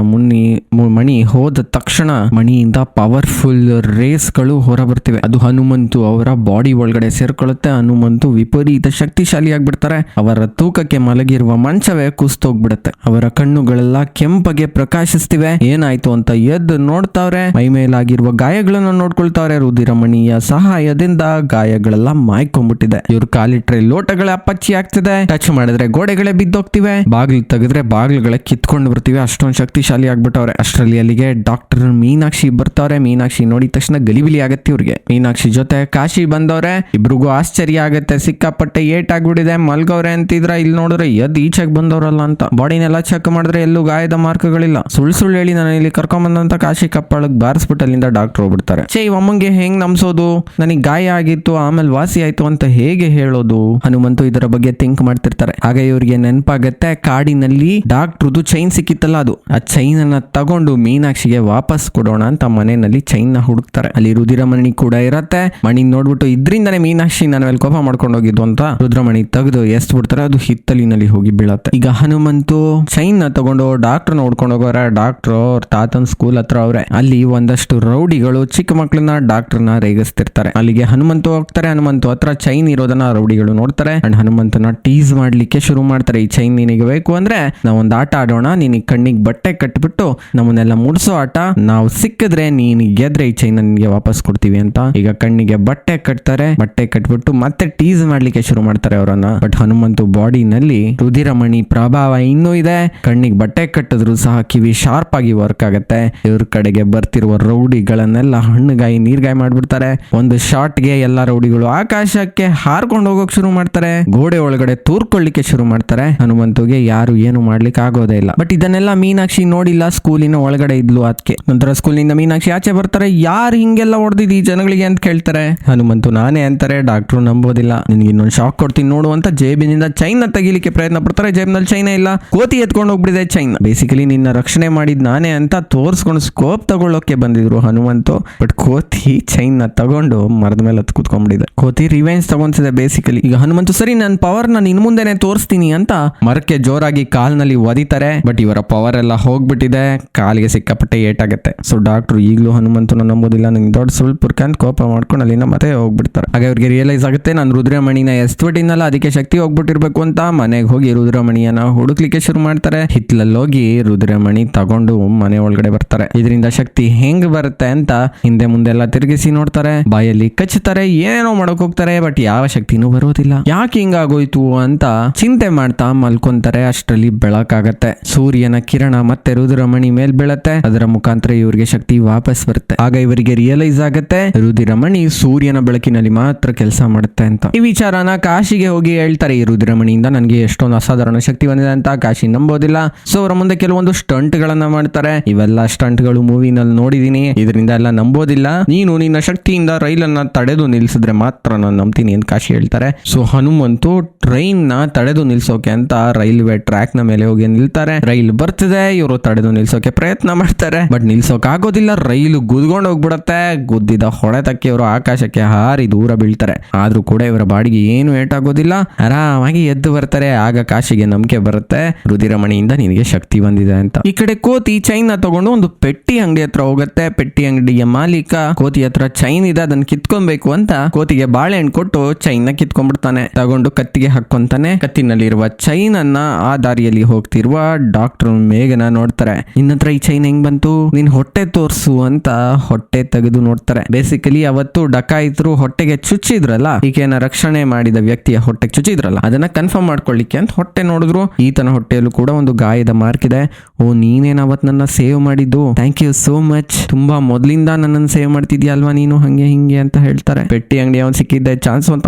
ಮಣಿ ಹೋದ ತಕ್ಷಣ ಮಣಿಯಿಂದ ಪವರ್ಫುಲ್ ರೇಸ್ ಗಳು ಹೊರ ಬರ್ತಿವೆ. ಅದು ಹನುಮಂತು ಅವರ ಬಾಡಿ ಒಳಗಡೆ ಸೇರ್ಕೊಳ್ಳುತ್ತೆ. ಹನುಮಂತು ವಿಪರೀತ ಶಕ್ತಿಶಾಲಿ ಆಗ್ಬಿಡ್ತಾರೆ. ಅವರ ತೂಕಕ್ಕೆ ಮಲಗಿರುವ ಮಂಚವೇ ಕುಸ್ತೋಗ್ಬಿಡುತ್ತೆ. ಅವರ ಕಣ್ಣುಗಳೆಲ್ಲ ಕೆಂಪಗೆ ಪ್ರಕಾಶಿಸ್ತಿವೆ. ಏನಾಯ್ತು ಅಂತ ಎದ್ದು ನೋಡ್ತಾವ್ರೆ. ಮೈ ಮೇಲಾಗಿರುವ ಗಾಯಗಳನ್ನ ನೋಡ್ಕೊಳ್ತಾವ್ರೆ. ರುಧಿರಮಣಿಯ ಸಹಾಯದಿಂದ ಗಾಯಗಳೆಲ್ಲ ಮಾಯ್ಕೊಂಡ್ಬಿಟ್ಟಿದೆ. ಇವ್ರ ಕಾಲಿಟ್ರೆ ಲೋಟಗಳ ಅಪ್ಪಚ್ಚಿ ಆಗ್ತಿದೆ, ಟಚ್ ಮಾಡಿದ್ರೆ ಗೋಡೆಗಳೇ ಬಿದ್ದೋಗ್ತಿವೆ, ಬಾಗಿಲು ತೆಗೆದ್ರೆ ಬಾಗಿಲುಗಳೇ ಕಿತ್ಕೊಂಡು ಬರ್ತಿವೆ. ಅಷ್ಟೊಂದು ಶಕ್ತಿಶಾಲಿ ಆಗ್ಬಿಟ್ಟವ್ರೆ. ಅಷ್ಟರಲ್ಲಿ ಅಲ್ಲಿಗೆ ಡಾಕ್ಟರ್ ಮೀನಾಕ್ಷಿ ಬರ್ತಾವ್ರೆ. ಮೀನಾಕ್ಷಿ ನೋಡಿದ ತಕ್ಷಣ ಗಲಿಬಿಲಿ ಆಗತ್ತೆ ಇವ್ರಿಗೆ. ಮೀನಾಕ್ಷಿ ಜೊತೆ ಕಾಶಿ ಬಂದವ್ರೆ. ಇಬ್ರಿಗೂ ಆಶ್ಚರ್ಯ ಆಗತ್ತೆ, ಸಿಕ್ಕಾಪಟ್ಟೆ ಏಟ್ ಆಗ್ಬಿಟ್ಟಿದೆ, ಮಲ್ಗವ್ರೆ ಅಂತಿದ್ರ, ಇಲ್ಲಿ ನೋಡಿದ್ರೆ ಎದ್ ಈಚೆಗೆ ಬಂದವ್ರಲ್ಲ ಅಂತ ಬಾಡಿನೆಲ್ಲ ಚೆಕ್ ಮಾಡಿದ್ರೆ ಎಲ್ಲೂ ಗಾಯದ ಮಾರ್ಕ್ಗಳಿಲ್ಲ. ಸುಳ್ಳು ಹೇಳಿ ನಾನು ಇಲ್ಲಿ ಕರ್ಕೊಂಡ್ ಬಂದಂತ ಕಾಶಿ ಕಪ್ಪಾಳಗ್ ಬಾರಿಸ್ಬಿಟ್ಟು ಅಲ್ಲಿಂದ ಡಾಕ್ಟರ್ ಹೋಗ್ಬಿಡ್ತಾರೆ. ಅಮ್ಮಂಗೆ ಹೆಂಗ್ ನಂಬಿಸೋದು, ನನಗೆ ಗಾಯ ಆಗಿತ್ತು ಆಮೇಲೆ ವಾಸಿ ಆಯ್ತು ಅಂತ ಹೇಗೆ ಹೇಳೋದು? ಹನುಮಂತು ಇದರ ಬಗ್ಗೆ ಥಿಂಕ್ ಮಾಡ್ತಿರ್ತಾರೆ. ಆಗ ಇವರಿಗೆ ನೆನಪಾಗತ್ತೆ, ಕಾಡಿನಲ್ಲಿ ಡಾಕ್ಟ್ರದು ಚೈನ್ ಸಿಕ್ಕಿತ್ತಲ್ಲ, ಅದು ಆ ಚೈನ್ ಅನ್ನ ತಗೊಂಡು ಮೀನಾಕ್ಷಿಗೆ ವಾಪಸ್ ಕೊಡೋಣ ಅಂತ ಮನೆಯಲ್ಲಿ ಚೈನ್ ನ ಹುಡುಕ್ತಾರೆ. ಅಲ್ಲಿ ರುಧಿರಮಣಿ ಕೂಡ ಇರತ್ತೆ. ಮಣಿ ನೋಡ್ಬಿಟ್ಟು ಇದ್ರಿಂದಾನೇ ಮೀನಾಕ್ಷಿ ನನ್ನ ಮೇಲೆ ಕೋಪ ಮಾಡ್ಕೊಂಡು ಹೋಗಿದ್ದು ಅಂತ ರುದ್ರಮಣಿ ತೆಗೆದು ಎಸ್ತ್ ಬಿಡ್ತಾರೆ. ಅದು ಹಿತ್ತಲಿನಲ್ಲಿ ಹೋಗಿ ಬೀಳತ್ತೆ. ಈಗ ಹನುಮಂತು ಚೈನ್ ನ ತಗೊಂಡು ಡಾಕ್ಟರ್ ನೋಡ್ಕೊಂಡು ಹೋಗೋರ. ಡಾಕ್ಟರ್ ಅವ್ರ ತಾತನ್ ಸ್ಕೂಲ್ ಹತ್ರ ಅವ್ರೆ. ಅಲ್ಲಿ ಒಂದಷ್ಟು ರೌಡಿಗಳು ಚಿಕ್ಕ ಮಕ್ಕಳನ್ನ ಡಾಕ್ಟರ್ನ ರೇಗಿಸ್ತಿರ್ತಾರೆ. ಅಲ್ಲಿಗೆ ಹನುಮಂತು ಹೋಗ್ತಾರೆ. ಹನುಮಂತು ಹತ್ರ ಚೈನ್ ಇರೋದನ್ನ ರೌಡಿಗಳು ನೋಡ್ತಾರೆ ಅಂಡ್ ಹನುಮಂತನ ಟೀಸ್ ಮಾಡ್ಲಿಕ್ಕೆ ಶುರು ಮಾಡ್ತಾರೆ. ಈ ಚೈನ್ ನಿನಗೆ ಬೇಕು ಅಂದ್ರೆ ನಾವೊಂದು ಆಟ ಆಡೋಣ, ನಿನಗೆ ಕಣ್ಣಿಗೆ ಬಟ್ಟೆ ಕಟ್ಬಿಟ್ಟು ನಮ್ಮನ್ನೆಲ್ಲ ಮುಡ್ಸೋ ಆಟ, ನಾವು ಸಿಕ್ಕಿದ್ರೆ ನೀನ್ ಗೆದ್ರೆ ಈ ಚೈನ್ ನಿನ್ಗೆ ವಾಪಸ್ ಕೊಡ್ತೀವಿ ಅಂತ. ಈಗ ಕಣ್ಣಿಗೆ ಬಟ್ಟೆ ಕಟ್ತಾರೆ. ಬಟ್ಟೆ ಕಟ್ಬಿಟ್ಟು ಮತ್ತೆ ಟೀಸ್ ಮಾಡ್ಲಿಕ್ಕೆ ಶುರು ಮಾಡ್ತಾರೆ ಅವರನ್ನ. ಬಟ್ ಹನುಮಂತು ಬಾಡಿನಲ್ಲಿ ರುಧಿರಮಣಿ ಪ್ರಭಾವ ಇನ್ನೂ ಇದೆ. ಕಣ್ಣಿಗೆ ಬಟ್ಟೆ ಕಟ್ಟಿದ್ರು ಸಹ ಕಿವಿ ಶಾರ್ಪ್ ಆಗಿ ವರ್ಕ್ ಆಗತ್ತೆ. ಇವ್ರ ಕಡೆಗೆ ಬರ್ತಿರುವ ರೌಡಿಗಳನ್ನೆಲ್ಲ ಹಣ್ಣುಗಾಯಿ ನೀರ್ಗಾಯಿ ಮಾಡ್ಬಿಡ್ತಾರೆ. ಒಂದು ಶಾಟ್ಗೆ ಎಲ್ಲಾ ರೌಡಿಗಳು ಆಕಾಶಕ್ಕೆ ಹಾರ್ಕೊಂಡು ಹೋಗೋಕ್ ಶುರು ಮಾಡ್ತಾರೆ. ಗೋಡೆ ಒಳಗಡೆ ತೂರ್ಕೊಳ್ಳಿಕ್ಕೆ ಶುರು ಮಾಡ್ತಾರೆ. ಹನುಮಂತುಗೆ ಯಾರು ಏನು ಮಾಡ್ಲಿಕ್ಕೆ ಆಗೋದೇ ಇಲ್ಲ. ಬಟ್ ಇದನ್ನೆಲ್ಲ ಮೀನಾಕ್ಷಿ ನೋಡಿಲ್ಲ, ಸ್ಕೂಲಿನ ಒಳಗಡೆ ಇದ್ಲು. ಅದಕ್ಕೆ ನಂತರ ಸ್ಕೂಲಿನಿಂದ ಮೀನಾಕ್ಷಿ ಆಚೆ ಬರ್ತಾರೆ. ಯಾರು ಹಿಂಗೆಲ್ಲ ಹೊಡೆದಿದ್ದಿ ಜನಗಳಿಗೆ ಅಂತ ಕೇಳ್ತಾರೆ. ಹನುಮಂತು ನಾನೇ ಅಂತಾರೆ. ಡಾಕ್ಟ್ರು ನಂಬೋದಿಲ್ಲ. ನಿನ್ಗೆ ಇನ್ನೊಂದು ಶಾಕ್ ಕೊಡ್ತೀನಿ ನೋಡು ಅಂತ ಜೇಬಿನಿಂದ ಚೈನ್ ತೆಗಿಲಿಕ್ಕೆ ಪ್ರಯತ್ನ ಪಡ್ತಾರೆ. ಜೇಬಿನಲ್ಲಿ ಚೈನ ಇಲ್ಲ, ಕೋತಿ ಎತ್ಕೊಂಡು ಹೋಗ್ಬಿಡಿದೆ ಚೈನ್. ಬೇಸಿಕಲಿ ನಿನ್ನ ರಕ್ಷಣೆ ಮಾಡಿದ್ ನಾನೇ ಅಂತ ತೋರ್ಸ್ಕೊಂಡು ಸ್ಕೋಪ್ ತಗೊಳ್ಳೋಕೆ ಬಂದಿದ್ರು ಹನುಮಂತು. ಬಟ್ ಕೋತಿ ಚೈನ್ ನ ತಗೊಂಡು ಮರದ ಮೇಲೆ ಹತ್ತು ಕೂತ್ಕೊಂಡ್ಬಿಟ್ಟಿದೆ. ಕೋತಿ ರಿವೆಂಜ್ ತಗೊಂತಿದೆ ಬೇಸಿಕಲಿ. ಈಗ ಹನುಮಂತು ಸರಿ ನನ್ನ ಪವರ್ ನ ನಿನ್ ಮುಂದೆನೆ ತೋರಿಸ್ತೀನಿ ಅಂತ ಮರಕ್ಕೆ ಜೋರಾಗಿ ಕಾಲ್ನಲ್ಲಿ ಒದಿತಾರೆ. ಬಟ್ ಇವರ ಪವರ್ ಎಲ್ಲ ಹೋಗ್ಬಿಟ್ಟಿದೆ. ಕಾಲಿಗೆ ಸಿಕ್ಕಾಪಟ್ಟೆ ಏಟಾಗತ್ತೆ. ಸೊ ಡಾಕ್ಟರ್ ಈಗಲೂ ಹನುಮಂತನ ನಂಬೋದಿಲ್ಲ. ನಂಗೆ ದೊಡ್ಡ ಸುಳ್ಪುರ್ಕ ಅಂತ ಕೋಪ ಮಾಡ್ಕೊಂಡು ಅಲ್ಲಿಂದ ಮತ್ತೆ ಹೋಗ್ಬಿಡ್ತಾರೆ. ಹಾಗೆ ಅವ್ರಿಗೆ ರಿಯಲೈಸ್ ಆಗುತ್ತೆ, ನಾನು ರುದ್ರಮಣಿನ ಎಸ್ಬಿಟ್ಟಿನಲ್ಲ, ಅದಕ್ಕೆ ಶಕ್ತಿ ಹೋಗ್ಬಿಟ್ಟಿರ್ಬೇಕು ಅಂತ ಮನೆಗೆ ಹೋಗಿ ರುದ್ರಮಣಿಯನ್ನ ಹುಡುಕ್ಲಿಕ್ಕೆ ಶುರು ಮಾಡ್ತಾರೆ. ಹಿತ್ಲಲ್ಲಿ ಹೋಗಿ ರುದ್ರಮಣಿ ತಗೊಂಡು ಮನೆ ಒಳಗಡೆ ಬರ್ತಾರೆ. ಇದರಿಂದ ಶಕ್ತಿ ಹೆಂಗ್ ಬರುತ್ತೆ ಅಂತ ಹಿಂದೆ ಮುಂದೆ ಎಲ್ಲ ತಿರುಗಿಸಿ ನೋಡ್ತಾರೆ. ಬಾಯಲ್ಲಿ ಕಚ್ಚುತ್ತಾರೆ, ಏನೇನೋ ಮಾಡಕ್ ಹೋಗ್ತಾರೆ. ಬಟ್ ಯಾವ ಶಕ್ತಿನೂ ಬರೋದಿಲ್ಲ. ಯಾಕೆ ಹಿಂಗಾಗೋಯ್ತು ಅಂತ ಚಿಂತೆ ಮಾಡ್ತಾ ಮಲ್ಕೊಂತಾರೆ. ಅಷ್ಟರಲ್ಲಿ ಬೆಳಕಾಗತ್ತೆ. ಸೂರ್ಯನ ಕಿರಣ ಮತ್ತೆ ರುದ್ರಮಣಿ ಮೇಲ್ ಬೀಳತ್ತೆ. ಅದರ ಮುಖಾಂತರ ಇವರಿಗೆ ಶಕ್ತಿ ವಾಪಸ್ ಬರುತ್ತೆ. ಆಗ ಇವರಿಗೆ ರಿಯಲೈಸ್ ಆಗತ್ತೆ, ರುದ್ರಮಣಿ ಸೂರ್ಯನ ಬೆಳಕಿನಲ್ಲಿ ಮಾತ್ರ ಕೆಲಸ ಮಾಡುತ್ತೆ ಅಂತ. ಈ ವಿಚಾರನ ಕಾಶಿಗೆ ಹೋಗಿ ಹೇಳ್ತಾರೆ. ಈ ರುದ್ರಮಣಿಯಿಂದ ನನಗೆ ಎಷ್ಟೊಂದು ಅಸಾಧಾರಣ ಶಕ್ತಿ ಬಂದಿದೆ ಅಂತ. ಕಾಶಿ ನಂಬೋದಿಲ್ಲ. ಸೊ ಅವರ ಮುಂದೆ ಕೆಲವೊಂದು ಸ್ಟಂಟ್ ಗಳನ್ನ ಮಾಡ್ತಾರೆ. ಇವೆಲ್ಲ ಸ್ಟಂಟ್ ಗಳು ಮೂವಿನಲ್ಲಿ ನೋಡಿದೀನಿ, ಇದರಿಂದ ಎಲ್ಲ ನಂಬೋದಿಲ್ಲ. ನೀನು ನಿನ್ನ ಶಕ್ತಿಯಿಂದ ರೈಲನ್ನ ತಡೆದು ನಿಲ್ಸಿದ್ರೆ ಮಾತ್ರ ನಾನು ನಂಬ್ತೀನಿ ಅಂತ ಕಾಶಿ ಹೇಳ್ತಾರೆ. ಸೊ ಹನುಮಂತು ಟ್ರೈನ್ ನ ತಡೆದು ನಿಲ್ಸೋಕೆ ಅಂತ ರೈಲ್ವೆ ಟ್ರ್ಯಾಕ್ ನ ಮೇಲೆ ಹೋಗಿ ನಿಲ್ತಾರೆ. ರೈಲ್ ಬರ್ತಿದೆ. ಇವರು ತಡೆದು ನಿಲ್ಸೋಕೆ ಪ್ರಯತ್ನ ಮಾಡ್ತಾರೆ. ಬಟ್ ನಿಲ್ಸೋಕ್ ಆಗೋದಿಲ್ಲ. ರೈಲು ಗುದ್ಕೊಂಡು ಹೋಗ್ಬಿಡತ್ತೆ. ಗುದ್ದಿದ ಹೊಡೆತಕ್ಕೆ ಇವರು ಆಕಾಶಕ್ಕೆ ಹಾರಿ ದೂರ ಬೀಳ್ತಾರೆ. ಆದ್ರೂ ಕೂಡ ಇವರ ಬಾಡಿಗೆ ಏನು ಏಟಾಗೋದಿಲ್ಲ. ಆರಾಮಾಗಿ ಎದ್ದು ಬರ್ತಾರೆ. ಆಗ ಕಾಶಿಗೆ ನಂಬಿಕೆ ಬರುತ್ತೆ, ರುಧಿರಮಣಿಯಿಂದ ನಿನಗೆ ಶಕ್ತಿ ಬಂದಿದೆ ಅಂತ. ಈ ಕಡೆ ಕೋತಿ ಚೈನ್ ತಗೊಂಡು ಒಂದು ಪೆಟ್ಟಿ ಅಂಗಡಿ ಹತ್ರ ಹೋಗುತ್ತೆ. ಪೆಟ್ಟಿ ಅಂಗಡಿಯ ಮಾಲೀಕ ಕೋತಿ ಹತ್ರ ಚೈನ್ ಇದೆ, ಅದನ್ನ ಕಿತ್ಕೊಬೇಕು ಅಂತ ಕೋತಿಗೆ ಬಾಳೆಹಣ್ಣು ಕೊಟ್ಟು ಚೈನ್ ನ ಕಿತ್ಕೊಂಡ್ಬಿಡ್ತಾನೆ. ತಗೊಂಡು ಕತ್ತಿಗೆ ಹಾಕೊಂತಾನೆ. ಕತ್ತಿನಲ್ಲಿರುವ ಚೈನ್ ಅನ್ನ ಆ ದಾರಿಯಲ್ಲಿ ಹೋಗ್ತಿರುವ ಡಾಕ್ಟರ್ ಮೇಘನ ನೋಡ್ತಾರೆ. ನಿನ್ನತ್ರ ಈ ಚೈನ್ ಹೆಂಗ್ ಬಂತು, ನಿನ್ ಹೊಟ್ಟೆ ತೋರ್ಸು ಅಂತ ಹೊಟ್ಟೆ ತೆಗೆದು ನೋಡ್ತಾರೆ. ಬೇಸಿಕಲಿ ಅವತ್ತು ಡಕಾಯಿತರು ಹೊಟ್ಟೆಗೆ ಚುಚ್ಚಿದ್ರಲ್ಲ, ಈಕೆನ ರಕ್ಷಣೆ ಮಾಡಿದ ವ್ಯಕ್ತಿಯ ಹೊಟ್ಟೆಗೆ ಚುಚ್ಚಿದ್ರಲ್ಲ, ಅದನ್ನ ಕನ್ಫರ್ಮ್ ಮಾಡ್ಕೊಳ್ಳಿಕ್ಕೆ ಅಂತ ಹೊಟ್ಟೆ ನೋಡಿದ್ರು. ಈತನ ಹೊಟ್ಟೆಯಲ್ಲೂ ಕೂಡ ಒಂದು ಗಾಯದ ಮಾರ್ಕ್ ಇದೆ. ಓ, ನೀನೇನ್ ಅವತ್ ನನ್ನ ಸೇವ್ ಮಾಡಿದ್ದು, ಥ್ಯಾಂಕ್ ಯು ಸೋ ಮಚ್, ತುಂಬಾ ಮೊದ್ಲಿಂದ ನನ್ನನ್ನು ಸೇವ್ ಮಾಡ್ತಿದ್ಯಾ ಅಲ್ವಾ ನೀನು, ಹಂಗೆ ಹಿಂಗೆ ಅಂತ ಹೇಳ್ತಾರೆ. ಪೆಟ್ಟಿ ಅಂಗಡಿ ಅವ್ನು ಸಿಕ್ಕಿದ್ದೆ ಚಾನ್ಸ್ ಅಂತ,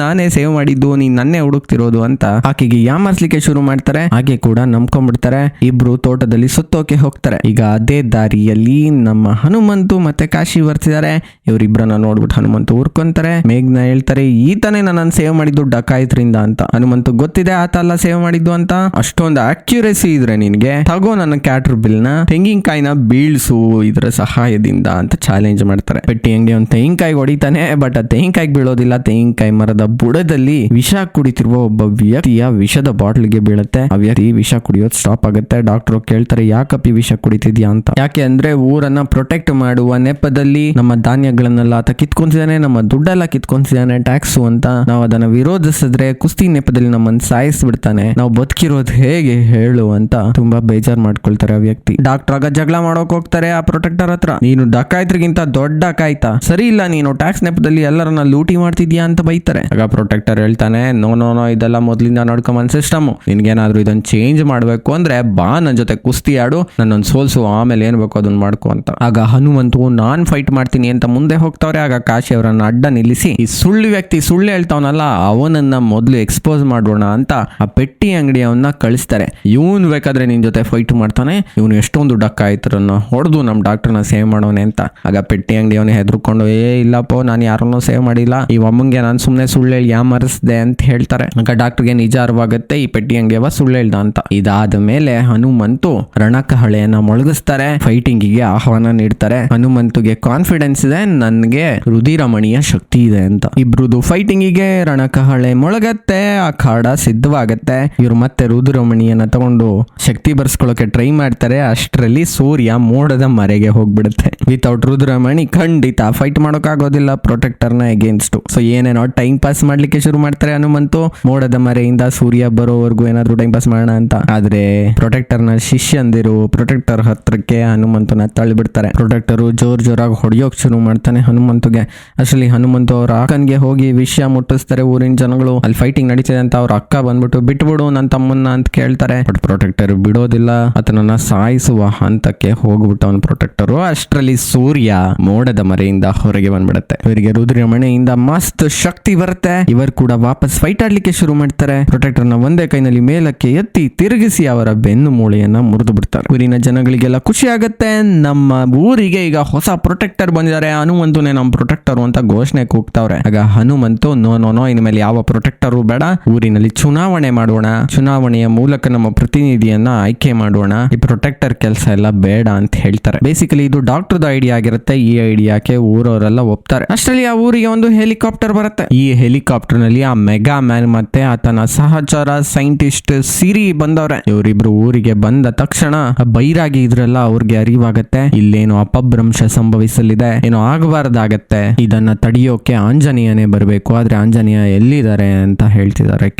ನಾನೇ ಸೇವ್ ಮಾಡಿದ್ದು, ನೀನ್ ನನ್ನೇ ಹುಡುಕ್ತಿರೋದು ಅಂತ ಆಕೆಗೆ ಯಾಮಾರ್ಸ್ಲಿಕ್ಕೆ ಶುರು ಮಾಡ್ತಾರೆ. ಹಾಗೆ ಕೂಡ ನಂಬ್ಕೊಂಡ್ಬಿಡ್ತಾರೆ. ಇಬ್ರು ತೋಟದಲ್ಲಿ ಸುತ್ತೋಕೆ ಹೋಗ್ತಾರೆ. ಈಗ ಅದೇ ದಾರಿಯಲ್ಲಿ ನಮ್ಮ ಹನುಮಂತು ಮತ್ತೆ ಕಾಶಿ ಬರ್ತಿದ್ದಾರೆ. ಇವರಿಬ್ರನ್ನ ನೋಡ್ಬಿಟ್ಟು ಹನುಮಂತು ಉರ್ಕೊಂತಾರೆ. ಮೇಘ್ನ ಹೇಳ್ತಾರೆ, ಈತನೇ ನನ್ನನ್ನು ಸೇವ್ ಮಾಡಿದ್ದು ಡಕಾಯಿತ್ರಿಂದ ಅಂತ. ಹನುಮಂತು ಗೊತ್ತಿದೆ ಆತ ಅಲ್ಲ ಸೇವ್ ಮಾಡಿದ್ದು ಅಂತ. ಅಷ್ಟೊಂದು ಅಕ್ಯುರೇಸಿ ಇದ್ರೆ ನಿನ್ಗೆ, ತಗೋ ನನ್ನ ಕ್ಯಾಟರ್ ಬಿಲ್ ನ, ತೆಂಗಿನಕಾಯಿನ ಬೀಳ್ಸು ಇದರ ಸಹಾಯದಿಂದ ಅಂತ ಚಾಲೆಂಜ್ ಮಾಡ್ತಾರೆ. ಪೆಟ್ಟಿ ಅಂಗಡಿ ಒಂದು ತೆಂಗಿನಕಾಯಿ ಹೊಡಿತಾನೆ. ಬಟ್ ಆ ತೆಂಗಿನಕಾಯಿಗೆ ಬೀಳೋದಿಲ್ಲ. ತೆಂಗಿನಕಾಯಿ ಮರದ ಬುಡದಲ್ಲಿ ವಿಷ ಕುಡಿತಿರುವ ಒಬ್ಬ ವ್ಯಕ್ತಿಯ ವಿಷದ ಬಾಟ್ಲಿಗೆ ಬೀಳುತ್ತೆ. ಆ ವ್ಯಕ್ತಿ ವಿಷ ಕುಡಿಯೋದು ಸ್ಟಾಪ್ ಆಗುತ್ತೆ. ಡಾಕ್ಟರ್ ಕೇಳ್ತಾರೆ, ಯಾಕಪ್ಪಿ ವಿಷ ಕುಡಿತಿದ್ಯಾ ಅಂತ. ಯಾಕೆ ಅಂದ್ರೆ ಊರನ್ನ ಪ್ರೊಟೆಕ್ಟ್ ಮಾಡುವ ನೆಪದಲ್ಲಿ ನಮ್ಮ ಧಾನ್ಯಗಳನ್ನೆಲ್ಲ ಆತ ಕಿತ್ಕೊಂತಿದ್ದಾನೆ, ನಮ್ಮ ದುಡ್ಡೆಲ್ಲ ಕಿತ್ಕೊಂತಿದ್ದಾನೆ ಟ್ಯಾಕ್ಸು ಅಂತ. ನಾವು ಅದನ್ನ ವಿರೋಧಿಸಿದ್ರೆ ಕುಸ್ತಿ ನೆಪದಲ್ಲಿ ನಮ್ಮನ್ನು ಸಾಯಿಸ್ಬಿಡ್ತಾನೆ, ನಾವು ಬದುಕಿರೋದು ಹೇಗೆ ಹೇಳು ಅಂತ ತುಂಬಾ ಬೇಜಾರ್ ಮಾಡ್ಕೊಳ್ತಾರೆ ಆ ವ್ಯಕ್ತಿ. ಡಾಕ್ಟರ್ ಆಗ ಜಗಳ ಮಾಡೋಕ್ ಹೋಗ್ತಾರೆ ಆ ಪ್ರೊಟೆಕ್ಟರ್ ಹತ್ರ. ನೀನು ಡಕಾಯಿತ್ರಿಗಿಂತ ದೊಡ್ಡ ಡಕಾಯಿತ, ಸರಿ ಇಲ್ಲ, ನೀನು ಟ್ಯಾಕ್ಸ್ ನೆಪದಲ್ಲಿ ಎಲ್ಲರನ್ನ ಲೂಟಿ ಮಾಡ್ತಿದ್ಯಾ ಅಂತ ಬೈತಾರೆ. ಆಗ ಪ್ರೊಟೆಕ್ಟರ್ ಹೇಳ್ತಾನೆ, ನೋ ನೋ ನೋ, ಇದೆಲ್ಲ ಮೊದ್ಲಿಂದ ನೋಡ್ಕೊಂಬಂದ್ ಸಿಸ್ಟಮ್, ನಿನ್ಗೇನಾದ್ರೂ ಇದನ್ನ ಚೇಂಜ್ ಮಾಡ್ಬೇಕು ಅಂದ್ರೆ ಬಾ ನನ್ನ ಜೊತೆ ಕುಸ್ತಿ ಆಡು, ನನ್ನೊಂದು ಸೋಲ್ಸು, ಆಮೇಲೆ ಏನ್ ಬೇಕು ಅದನ್ನ ಮಾಡ್ಕೊ ಅಂತ. ಆಗ ಹನುಮಂತು ನಾನ್ ಫೈಟ್ ಮಾಡ್ತೀನಿ ಅಂತ ಮುಂದೆ ಹೋಗ್ತಾವ್ರೆ. ಆಗ ಕಾಶಿ ಅವರನ್ನ ಅಡ್ಡ ನಿಲ್ಲಿಸಿ, ಈ ಸುಳ್ಳು ವ್ಯಕ್ತಿ ಸುಳ್ಳು ಹೇಳ್ತಾವನಲ್ಲ, ಅವನನ್ನ ಮೊದ್ಲು ಎಕ್ಸ್ಪೋಸ್ ಮಾಡೋಣ ಅಂತ ಆ ಪೆಟ್ಟಿ ಅಂಗಡಿ ಅವನ್ನ ಕಳಿಸ್ತಾರೆ. ಇವನ್ ಬೇಕಾದ್ರೆ ನಿನ್ ಜೊತೆ ಫೈಟ್ ಮಾಡ್ತಾನೆ, ಇವನು ಎಷ್ಟೊಂದು ಡಕಾಯಿತರನ್ನ ಹೊಡೆದು ನಮ್ ಡಾಕ್ಟರ್ನ ಸೇವ್ ಮಾಡೋನೆ ಅಂತ. ಆಗ ಪೆಟ್ಟಿ ಅಂಗಡಿ ಅವನೇ ಹೆದರ್ಕೊಂಡು, ಇಲ್ಲಪ್ಪೋ ನಾನು ಯಾರನ್ನೂ ಸೇವ್ ಮಾಡಿಲ್ಲ, ಈ ಅಮ್ಮಂಗೆ ನಾನು ಸುಮ್ನೆ ಸುಳ್ಳು ಹೇಳಿ ಯಾಮರಿಸ್ದೆ ಅಂತ ಹೇಳ್ತಾರೆ. ಆಗ ಡಾಕ್ಟರ್ಗೆ ನಿಜ ಅರಿವಾಗುತ್ತೆ ಈ ಪೆಟ್ಟಿ ಅಂಗಡಿಯವ ಸುಳ್ಳು ಹೇಳ್ದ ಅಂತ. ಇದಾದ ಮೇಲೆ ಹನುಮಂತು ರಣಕಹಳೆಯನ್ನ ಮೊಳಗಿಸ್ತಾರೆ, ಫೈಟಿಂಗಿಗೆ ಆಹ್ವಾನ ನೀಡ್ತಾರೆ. ಹನುಮಂತುಗೆ ಕಾನ್ಫಿಡೆನ್ಸ್ ಇದೆ, ನನ್ಗೆ ರುಧಿರಮಣಿಯ ಶಕ್ತಿ ಇದೆ ಅಂತ. ಇಬ್ರುದು ಫೈಟಿಂಗಿಗೆ ರಣಕಹಳೆ ಮೊಳಗತ್ತೆ, ಅಖಾಡ ಸಿದ್ಧವಾಗತ್ತೆ. ಇವ್ರು ಮತ್ತೆ ರುಧಿರಮಣಿಯನ್ನ ತಗೊಂಡು ಶಕ್ತಿ ಬರ್ಸ್ಕೊಳ್ಳೋಕೆ ಟ್ರೈ ಮಾಡ್ತಾರೆ. ಅಷ್ಟರಲ್ಲಿ ಸೂರ್ಯ ಮೋಡದ ಮರೆಗೆ ಹೋಗ್ಬಿಡುತ್ತೆ. ವಿತೌಟ್ ರುದ್ರಮಣಿ ಖಂಡಿತ ಫೈಟ್ ಮಾಡೋಕ್ಕಾಗೋದಿಲ್ಲ ಪ್ರೊಟೆಕ್ಟರ್ ನ ಅಗೇನ್ಸ್ಟ್. ಸೊ ಏನೇನೋ ಟೈಮ್ ಪಾಸ್ ಮಾಡ್ಲಿಕ್ಕೆ ಶುರು ಮಾಡ್ತಾರೆ ಹನುಮಂತು. ಮೋಡದ ಮರೆಯಿಂದ ಸೂರ್ಯ ಬರೋವರೆಗೂ ಏನಾದ್ರು ಟೈಮ್ ಪಾಸ್ ಮಾಡೋಣ ಅಂತ. ಆದ್ರೆ ಪ್ರೊಟೆಕ್ಟರ್ ನ ಶಿಷ್ಯಂದಿರು ಪ್ರೊಟೆಕ್ಟರ್ ಹತ್ರಕ್ಕೆ ಹನುಮಂತನ ತಳ್ಳಿಬಿಡ್ತಾರೆ. ಪ್ರೊಟೆಕ್ಟರು ಜೋರಾಗಿ ಹೊಡೆಯೋಕ್ ಶುರು ಮಾಡ್ತಾನೆ ಹನುಮಂತುಗೆ. ಅಷ್ಟರಲ್ಲಿ ಹನುಮಂತು ಅವ್ರ ಅಕ್ಕನ್ಗೆ ಹೋಗಿ ವಿಷಯ ಮುಟ್ಟಿಸ್ತಾರೆ. ಊರಿನ ಜನಗಳು ಅಲ್ಲಿ ಫೈಟಿಂಗ್ ನಡೀತಿದೆ ಅಂತ ಅವ್ರ ಅಕ್ಕ ಬಂದ್ಬಿಟ್ಟು ಬಿಟ್ಬಿಡು ನನ್ನ ತಮ್ಮನ್ನ ಅಂತ ಕೇಳ್ತಾರೆ. ಬಟ್ ಪ್ರೊಟೆಕ್ಟರ್ ಬಿಡೋದಿಲ್ಲ, ಆತನನ್ನ ಸಾಯಿಸುವ ಹಂತಕ್ಕೆ ಹೋಗ್ಬಿಟ್ಟು ಅವನು ಪ್ರೊಟೆಕ್ಟರು. ಅಷ್ಟರಲ್ಲಿ ಸೂರ್ಯ ಮೋಡದ ಮರೆಯಿಂದ ಹೊರಗೆ ಬಂದ್ಬಿಡುತ್ತೆ. ಇವರಿಗೆ ರುದ್ರಮಣೆಯಿಂದ ಮಸ್ತ್ ಶಕ್ತಿ ಬರುತ್ತೆ. ಇವರು ಕೂಡ ವಾಪಸ್ ಫೈಟ್ ಆಡ್ಲಿಕ್ಕೆ ಶುರು ಮಾಡ್ತಾರೆ. ಪ್ರೊಟೆಕ್ಟರ್ ನ ಒಂದೇ ಕೈನಲ್ಲಿ ಮೇಲಕ್ಕೆ ಎತ್ತಿ ತಿರುಗಿಸಿ ಅವರ ಬೆನ್ನು ಮೂಳೆಯನ್ನ ಮುರಿದು ಬಿಡ್ತಾರೆ. ಊರಿನ ಜನಗಳಿಗೆಲ್ಲ ಖುಷಿ ಆಗುತ್ತೆ. ನಮ್ಮ ಊರಿಗೆ ಈಗ ಹೊಸ ಪ್ರೊಟೆಕ್ಟರ್ ಬಂದಿದ್ದಾರೆ, ಹನುಮಂತುನೇ ನಮ್ಮ ಪ್ರೊಟೆಕ್ಟರ್ ಅಂತ ಘೋಷಣೆ ಕೂಗ್ತಾವ್ರೆ. ಆಗ ಹನುಮಂತು ನೋ ನೋ ನೋ, ಇನ್ಮೇಲೆ ಯಾವ ಪ್ರೊಟೆಕ್ಟರು ಬೇಡ, ಊರಿನಲ್ಲಿ ಚುನಾವಣೆ ಮಾಡೋಣ, ಚುನಾವಣೆಯ ಮೂಲಕ ನಮ್ಮ ಪ್ರತಿನಿಧಿಯನ್ನ ಆಯ್ಕೆ ಮಾಡೋಣ, ಈ ಪ್ರೊಟೆಕ್ಟರ್ ಕೆಲಸ ಎಲ್ಲ ಬೇಡ ಅಂತ ಹೇಳ್ತಾರೆ. ಬೇಸಿಕಲಿ ಇದು ಡಾಕ್ಟರ್ದ ಐಡಿಯಾ ಆಗಿರುತ್ತೆ. ಈ ಐಡಿಯಾಕ್ಕೆ ಊರವರೆಲ್ಲ ಒಪ್ತಾರೆ. ಅಷ್ಟರಲ್ಲಿ ಆ ಊರಿಗೆ ಒಂದು ಹೆಲಿಕಾಪ್ಟರ್ ಬರುತ್ತೆ. ಈ ಹೆಲಿಕಾಪ್ಟರ್ ನಲ್ಲಿ ಆ ಮೆಗಾ ಮ್ಯಾನ್ ಮತ್ತೆ ಆತನ ಸಹಚರ ಸೈಂಟಿಸ್ಟ್ ಸಿರಿ ಬಂದವ್ರೆ. ಇವರಿಬ್ರು ಊರಿಗೆ ಬಂದ ತಕ್ಷಣ ಬೈರಾಗಿ ಇದ್ರಲ್ಲ ಅವ್ರಿಗೆ ಅರಿವಾಗತ್ತೆ ಇಲ್ಲೇನೋ ಅಪಭ್ರಂಶ ಸಂಭವಿಸಲಿದೆ, ಏನೋ ಆಗಬಾರ್ದಾಗತ್ತೆ, ಇದನ್ನ ತಡೆಯೋಕೆ ಆಂಜನೇಯನೇ ಬರಬೇಕು. ಆದ್ರೆ ಆಂಜನೇಯ ಎಲ್ಲಿದ್ದಾರೆ ಅಂತ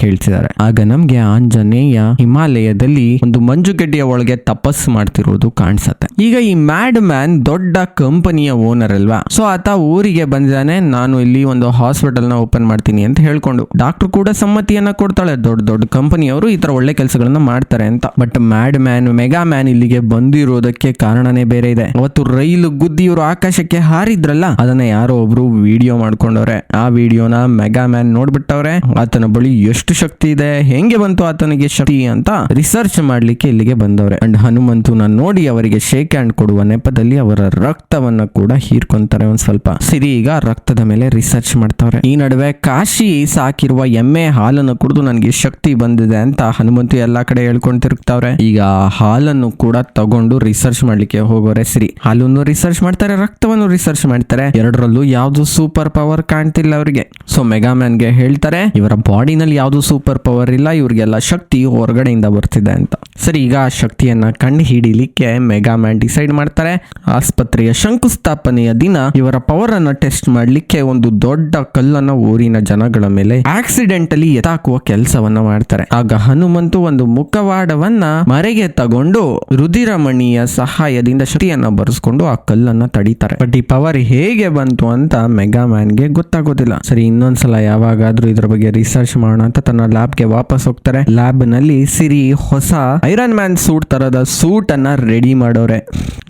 ಕೇಳ್ತಿದ್ದಾರೆ. ಆಗ ನಮ್ಗೆ ಆಂಜನೇಯ ಹಿಮಾಲಯದಲ್ಲಿ ಒಂದು ಮಂಜುಗಡ್ಡೆಯ ಒಳಗೆ ತಪಸ್ಸು ಮಾಡ್ತಿರೋದು ಕಾಣಿಸತ್ತೆ. ಈಗ ಈ ಮ್ಯಾಡ್ ಮ್ಯಾನ್ ದೊಡ್ಡ ಕಂಪನಿಯ ಓನರ್ ಅಲ್ವಾ, ಸೊ ಆತ ಊರಿಗೆ ಬಂದಿದ್ದಾನೆ. ನಾನು ಇಲ್ಲಿ ಒಂದು ಹಾಸ್ಪಿಟಲ್ ನ ಓಪನ್ ಮಾಡ್ತೀನಿ ಅಂತ ಹೇಳ್ಕೊಂಡು ಡಾಕ್ಟರ್ ಕೂಡ ಸಮ್ಮತಿಯನ್ನ ಕೊಡ್ತಾಳೆ. ದೊಡ್ಡ ಕಂಪನಿಯವರು ಈ ತರ ಒಳ್ಳೆ ಕೆಲಸಗಳನ್ನ ಮಾಡ್ತಾರೆ ಅಂತ. But mad man mega man ಇಲ್ಲಿಗೆ ಬಂದಿರೋದಕ್ಕೆ ಕಾರಣನೇ ಬೇರೆ ಇದೆ. ಅವತ್ತು ರೈಲು ಗುದ್ದಿ ಇವರು ಆಕಾಶಕ್ಕೆ ಹಾರಿದ್ರಲ್ಲ, ಅದನ್ನ ಯಾರೋ ಒಬ್ರು ವಿಡಿಯೋ ಮಾಡ್ಕೊಂಡವ್ರೆ. ಆ ವಿಡಿಯೋನ ಮೆಗಾ ಮ್ಯಾನ್ ನೋಡ್ಬಿಟ್ಟವ್ರೆ. ಆತನ ಬಳಿ ಎಷ್ಟು ಶಕ್ತಿ ಇದೆ, ಹೆಂಗೆ ಬಂತು ಆತನಿಗೆ ಶಕ್ತಿ ಅಂತ ರಿಸರ್ಚ್ ಮಾಡ್ಲಿಕ್ಕೆ ಇಲ್ಲಿಗೆ ಬಂದವ್ರೆ. ಅಂಡ್ ಹನುಮಂತುನ ನೋಡಿ ಅವರಿಗೆ ಶೇಕ್ ಹ್ಯಾಂಡ್ ಕೊಡುವ ನೆಪದಲ್ಲಿ ಅವರ ರಕ್ತವನ್ನ ಕೂಡ ಹೀರ್ಕೊಂತಾರೆ ಒಂದ್ ಸ್ವಲ್ಪ. ಸಿರಿ ಈಗ ರಕ್ತದ ಮೇಲೆ ರಿಸರ್ಚ್ ಮಾಡ್ತಾವ್ರೆ. ಈ ನಡುವೆ ಕಾಶಿ ಸಾಕಿರುವ ಎಮ್ಮೆ ಹಾಲನ್ನು ಕುಡಿದು ನನಗೆ ಶಕ್ತಿ ಬಂದಿದೆ ಅಂತ ಹನುಮಂತು ಎಲ್ಲಾ ಕಡೆ ಹೇಳ್ಕೊಂಡು ತಿರುಗ್ತಾವ್ರೆ. ಈಗ ಹಾಲನ್ನು ಕೂಡ ತಗೊಂಡು ರಿಸರ್ಚ್ ಮಾಡ್ಲಿಕ್ಕೆ ಹೋಗೋರೆ ಸಿರಿ. ಹಾಲನ್ನು ರಿಸರ್ಚ್ ಮಾಡ್ತಾರೆ, ರಕ್ತವನ್ನು ರಿಸರ್ಚ್ ಮಾಡ್ತಾರೆ. ಎರಡರಲ್ಲೂ ಯಾವ್ದು ಸೂಪರ್ ಪವರ್ ಕಾಣ್ತಿಲ್ಲ ಅವರಿಗೆ. ಸೊ ಮೆಗಾ ಮ್ಯಾನ್ಗೆ ಹೇಳ್ತಾರೆ ಇವರ ಬಾಡಿನಲ್ಲಿ ಯಾವ್ದು ಸೂಪರ್ ಪವರ್ ಇಲ್ಲ, ಇವ್ರಿಗೆಲ್ಲ ಶಕ್ತಿ ಹೊರಗಡೆಯಿಂದ ಬರ್ತಿದೆ ಅಂತ. ಸರಿ, ಈಗ ಆ ಶಕ್ತಿಯನ್ನ ಕಂಡು ಹಿಡಿಲಿಕ್ಕೆ ಮೆಗಾ ಮ್ಯಾನ್ ಡಿಸೈಡ್ ಮಾಡ್ತಾರೆ. ಆಸ್ಪತ್ರೆಯ ಶಂಕುಸ್ಥಾಪನೆಯ ದಿನ ಇವರ ಪವರ್ ಅನ್ನ ಟೆಸ್ಟ್ ಮಾಡ್ಲಿಕ್ಕೆ ಒಂದು ದೊಡ್ಡ ಕಲ್ಲನ್ನ ಊರಿನ ಜನಗಳ ಮೇಲೆ ಆಕ್ಸಿಡೆಂಟಲಿ ಎತ್ತಾಕುವ ಕೆಲಸವನ್ನ ಮಾಡ್ತಾರೆ. ಆಗ ಹನುಮಂತು ಒಂದು ಮುಖವಾಡವನ್ನ ಮರೆಗೆ ತಗೊಂಡು ರುದಿರಮಣಿಯ ಸಹಾಯದಿಂದ ಶಕ್ತಿಯನ್ನ ಬರೆಸ್ಕೊಂಡು ಆ ಕಲ್ಲನ್ನ ತಡೀತಾರೆ. ಬಟ್ ಈ ಪವರ್ ಹೇಗೆ ಬಂತು ಅಂತ ಮೆಗಾ ಮ್ಯಾನ್ಗೆ ಗೊತ್ತಾಗೋದಿಲ್ಲ. ಸರಿ, ಇನ್ನೊಂದ್ಸಲ ಯಾವಾಗಾದ್ರೂ ಇದ್ರ ಬಗ್ಗೆ ರಿಸರ್ಚ್ ಮಾಡೋಣ ಅಂತ ತನ್ನ ಲ್ಯಾಬ್ಗೆ ವಾಪಸ್ ಹೋಗ್ತಾರೆ. ಲ್ಯಾಬ್ ನಲ್ಲಿ ಸಿರಿ ಹೊಸ ಐರನ್ ಮ್ಯಾನ್ ಸೂಟ್ ತರದ ಸೂಟ್ ಅನ್ನ ರೆಡಿ ಮಾಡೋರೆ.